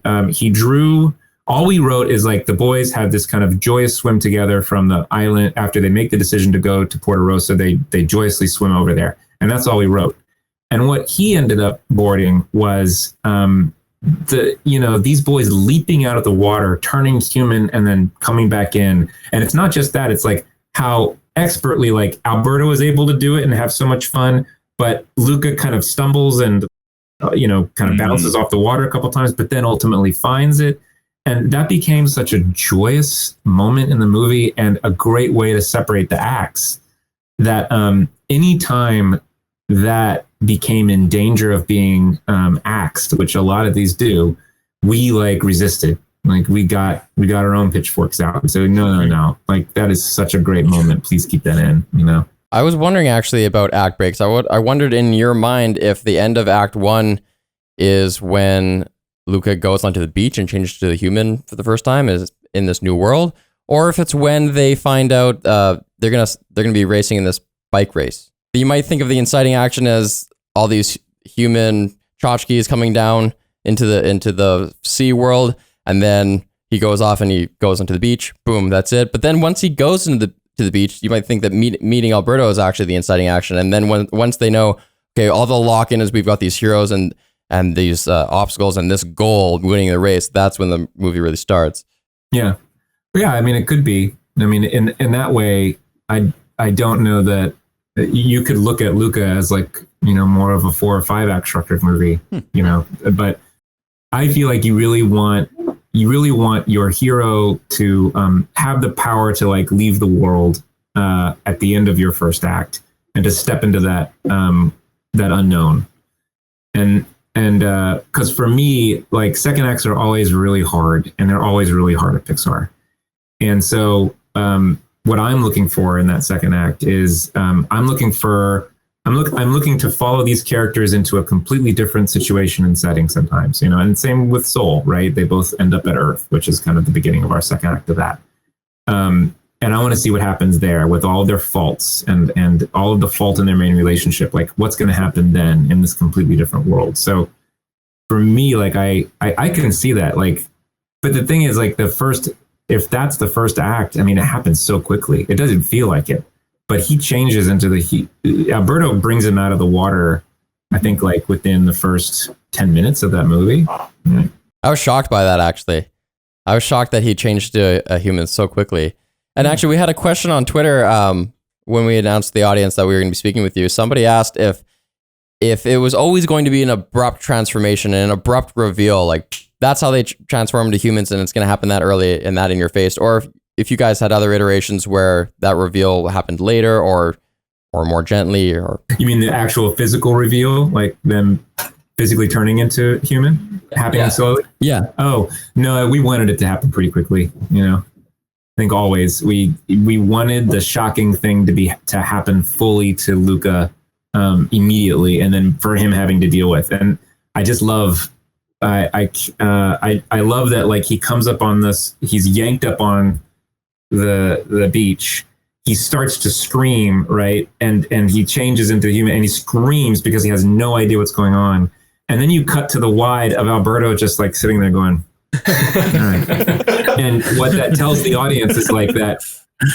drew. All we wrote is like the boys have this kind of joyous swim together from the island after they make the decision to go to Porto Rosa. They joyously swim over there, and that's all we wrote. And what he ended up boarding was these boys leaping out of the water, turning human, and then coming back in. And it's not just that; it's like how expertly like Alberto was able to do it and have so much fun, but Luca kind of stumbles and kind of bounces off the water a couple times, but then ultimately finds it. And that became such a joyous moment in the movie and a great way to separate the acts that anytime that became in danger of being axed, which a lot of these do, we like resisted. Like we got our own pitchforks out and said, no. Like that is such a great moment. Please keep that in, I was wondering actually about act breaks. I wondered in your mind if the end of Act 1 is when Luca goes onto the beach and changes to the human for the first time is in this new world, or if it's when they find out they're gonna be racing in this bike race. You might think of the inciting action as all these human tchotchkes coming down into the sea world, and then he goes off and he goes onto the beach. Boom, that's it. But then once he goes to the beach, you might think that meeting Alberto is actually the inciting action. And then once they know, okay, all the lock-in is we've got these heroes and these obstacles and this goal, winning the race, that's when the movie really starts. Yeah. I mean, it could be. I mean, in that way, I don't know that you could look at Luca as like, more of a 4 or 5 act structured movie, but I feel like you really want your hero to have the power to like leave the world at the end of your first act and to step into that unknown. And because for me, like second acts are always really hard, and they're always really hard at Pixar. And so what I'm looking for in that second act is I'm looking to follow these characters into a completely different situation and setting sometimes, and same with Soul, right? They both end up at Earth, which is kind of the beginning of our second act of that. And I want to see what happens there with all of their faults and all of the fault in their main relationship. Like what's going to happen then in this completely different world. So for me, like I can see that, like, but the thing is like if that's the first act, I mean, it happens so quickly. It doesn't feel like it, but he changes into Alberto brings him out of the water, I think like within the first 10 minutes of that movie. Yeah. I was shocked by that, actually. I was shocked that he changed to a human so quickly. And actually, we had a question on Twitter when we announced the audience that we were going to be speaking with you. Somebody asked if it was always going to be an abrupt transformation and an abrupt reveal, like that's how they transform into humans and it's going to happen that early and that in your face, or if you guys had other iterations where that reveal happened later or more gently, or... You mean the actual physical reveal, like them physically turning into human happening slowly? Yeah. Oh no, we wanted it to happen pretty quickly. I think always we wanted the shocking thing to happen fully to Luca immediately, and then for him having to deal with. And I just love. I love that, like, he comes up on this. He's yanked up on the beach. He starts to scream, right, and he changes into a human, and he screams because he has no idea what's going on. And then you cut to the wide of Alberto just like sitting there going, all right. And what that tells the audience is like that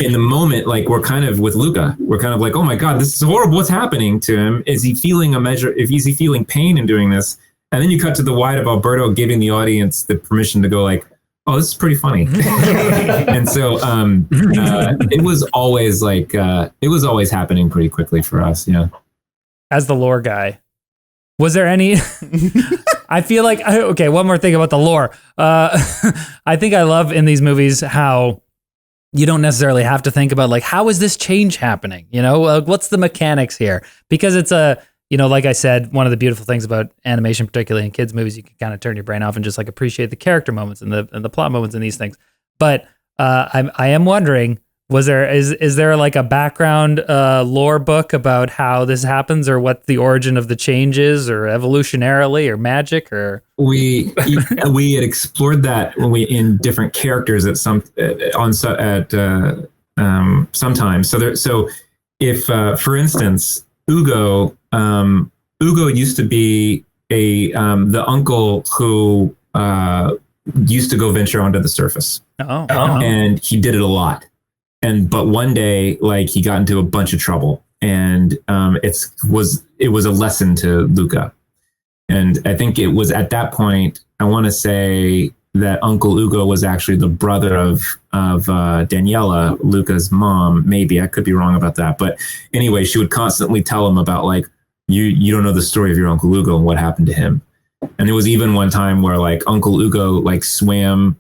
in the moment, like we're kind of with Luca, we're kind of like, oh my God, this is horrible. What's happening to him? Is he feeling is he feeling pain in doing this? And then you cut to the wide of Alberto giving the audience the permission to go like, oh, this is pretty funny. And so it was always like, it was always happening pretty quickly for us. Yeah. As the lore guy, was there any, I feel like, okay, one more thing about the lore. I think I love in these movies how you don't necessarily have to think about like, how is this change happening? What's the mechanics here? Because it's like I said, one of the beautiful things about animation, particularly in kids' movies, you can kind of turn your brain off and just like appreciate the character moments and the plot moments in these things. But I am wondering, is there like a background lore book about how this happens, or what the origin of the change is, or evolutionarily, or magic, or we had explored that when in different characters at sometimes. So if for instance, Ugo used to be the uncle who used to go venture onto the surface. Oh. And he did it a lot. But one day, like, he got into a bunch of trouble, and it was a lesson to Luca. And I think it was at that point, I want to say that Uncle Ugo was actually the brother of Daniela, Luca's mom. Maybe I could be wrong about that, but anyway, she would constantly tell him about like, you don't know the story of your Uncle Ugo and what happened to him. And there was even one time where like Uncle Ugo like swam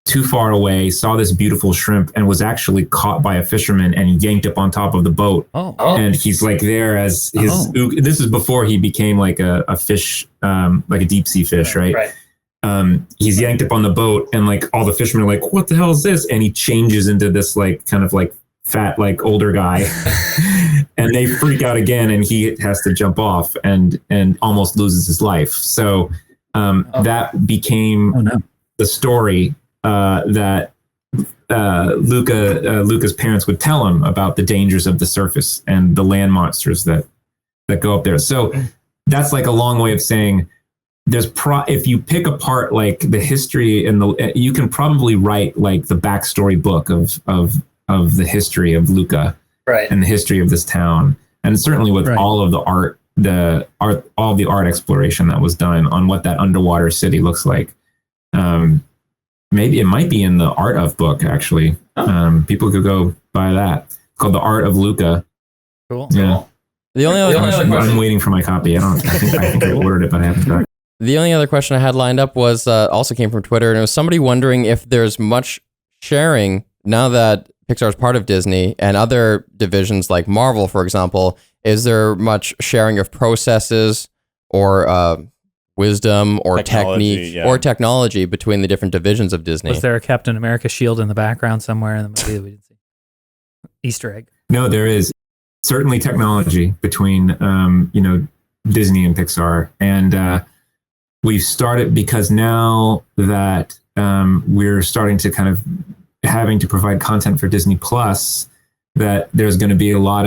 too far away, saw this beautiful shrimp, and was actually caught by a fisherman and yanked up on top of the boat. Oh. And he's like there as his. This is before he became like a fish, like a deep sea fish, right? He's yanked up on the boat, and like all the fishermen are like, "What the hell is this?" And he changes into this like kind of like fat, like older guy, and they freak out again, and he has to jump off and almost loses his life. So that became the story that Luca's parents would tell him about the dangers of the surface and the land monsters that go up there. So that's like a long way of saying if you pick apart like the history and you can probably write like the backstory book of the history of Luca, right, and the history of this town, and certainly with all of the art, all the art exploration that was done on what that underwater city looks like. Maybe it might be in the Art of book, actually. People could go buy that. It's called The Art of Luca. Cool. Yeah. The only other question, I'm waiting for my copy. I think I ordered it, but I haven't got it. The only other question I had lined up was also came from Twitter, and it was somebody wondering if there's much sharing now that Pixar is part of Disney and other divisions like Marvel, for example. Is there much sharing of processes or wisdom or technique or technology between the different divisions of Disney? Was there a Captain America shield in the background somewhere in the movie that we didn't see? Easter egg. No, there is certainly technology between Disney and Pixar, and we've started because now that we're starting to kind of having to provide content for Disney Plus, that there's going to be a lot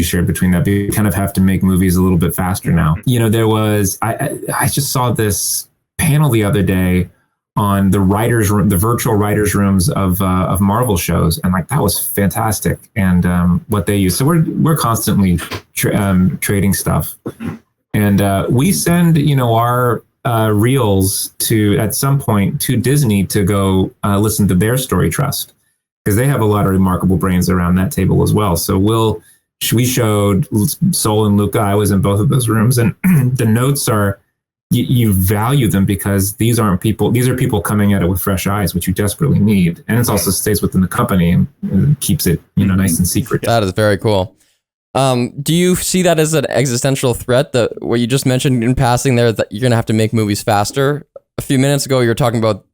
shared between that. We kind of have to make movies a little bit faster now. There was I just saw this panel the other day on the writers room, the virtual writers rooms of Marvel shows, and like that was fantastic. And what they use, so we're constantly trading stuff, and we send our reels at some point to Disney to go listen to their story trust, because they have a lot of remarkable brains around that table as well. So we showed Soul and Luca. I was in both of those rooms, and the notes are, you value them because these are people coming at it with fresh eyes, which you desperately need. And it also stays within the company and keeps it, nice and secret. That is very cool. Do you see that as an existential threat? That what you just mentioned in passing there, that you're going to have to make movies faster? A few minutes ago, you were talking about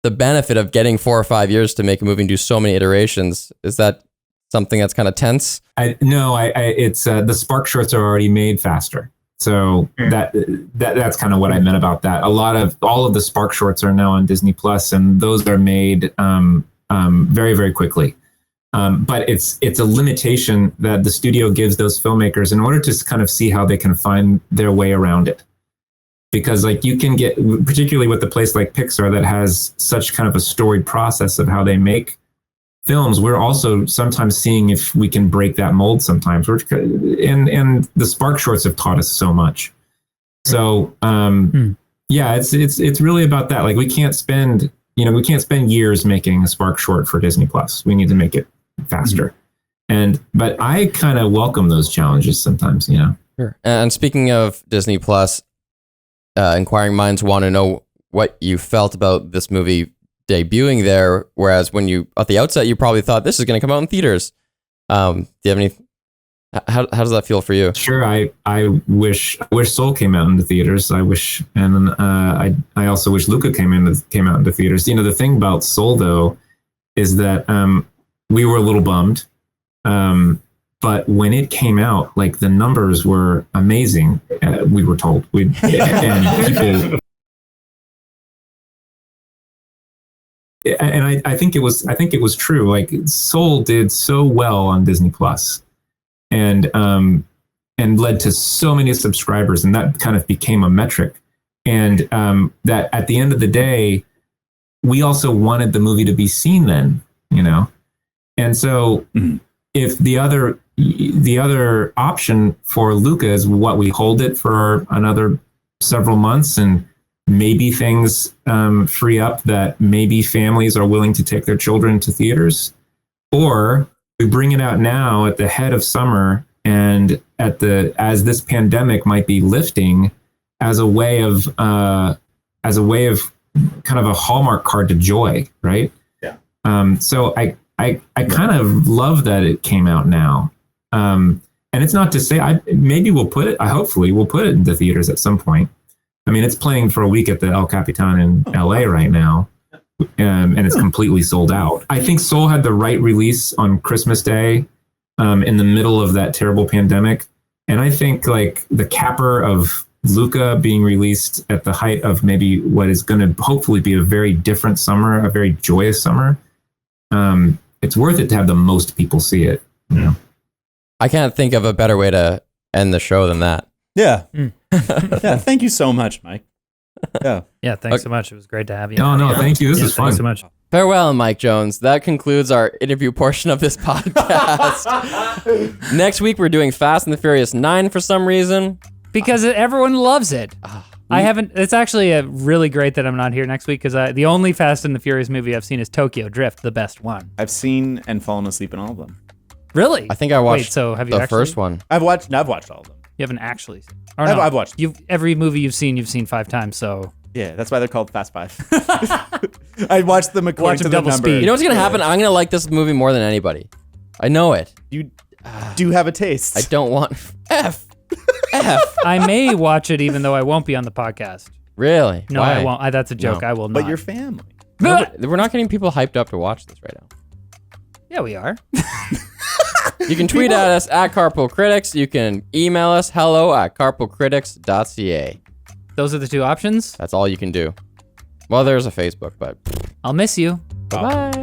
the benefit of getting 4 or 5 years to make a movie and do so many iterations. Is that something that's kind of tense? No, it's the spark shorts are already made faster. So that's kind of what I meant about that. All of the spark shorts are now on Disney Plus, and those are made very, very quickly. But it's a limitation that the studio gives those filmmakers in order to kind of see how they can find their way around it. Because like you can get, particularly with a place like Pixar that has such kind of a storied process of how they make films, we're also sometimes seeing if we can break that mold sometimes. And the spark shorts have taught us so much. So yeah, it's really about that. Like we can't spend years making a spark short for Disney Plus. We need to make it faster. But I kind of welcome those challenges sometimes, Sure. And speaking of Disney Plus, inquiring minds want to know what you felt about this movie debuting there, whereas when you at the outset you probably thought this is going to come out in theaters. Do you have any? How does that feel for you? Sure, I wish Soul came out into theaters. I wish, and I also wish Luca came out into theaters. The thing about Soul though is that we were a little bummed, but when it came out, like the numbers were amazing. We were told and people. And I think it was true. Like Soul did so well on Disney Plus, and led to so many subscribers, and that kind of became a metric. And that at the end of the day, we also wanted the movie to be seen then, And so if the other option for Luca is what we hold it for another several months and maybe things free up that maybe families are willing to take their children to theaters, or we bring it out now at the head of summer and as this pandemic might be lifting as a way of kind of a Hallmark card to joy, right? Yeah. So I kind of love that it came out now. And it's not to say hopefully we'll put it into theaters at some point. I mean, it's playing for a week at the El Capitan in LA right now, and it's completely sold out. I think Soul had the right release on Christmas Day in the middle of that terrible pandemic. And I think like the capper of Luca being released at the height of maybe what is going to hopefully be a very different summer, a very joyous summer, it's worth it to have the most people see it. I can't think of a better way to end the show than that. Yeah. Yeah. Thank you so much, Mike. Yeah. Yeah. Thanks so much. It was great to have you. No, thank you. This is fun. Thanks so much. Farewell, Mike Jones. That concludes our interview portion of this podcast. Next week, we're doing Fast and the Furious 9 for some reason. Because everyone loves it. It's actually really great that I'm not here next week, because the only Fast and the Furious movie I've seen is Tokyo Drift, the best one. I've seen and fallen asleep in all of them. Really? I think I watched have you the first one. I've watched all of them. You haven't actually seen. I've watched. Every movie you've seen 5 times, so. Yeah, that's why they're called Fast 5. I watched them according to the double number. speed. You know what's going to happen? I'm going to like this movie more than anybody. I know it. You do have a taste. I don't want... F. I may watch it even though I won't be on the podcast. Really? No, Why? I won't. That's a joke. No. I will not. But your family. No, we're not getting people hyped up to watch this right now. Yeah, we are. You can tweet at us at Carpool Critics. You can email us hello@carpoolcritics.ca. Those are the two options. That's all you can do. Well, there's a Facebook, but... I'll miss you. Bye.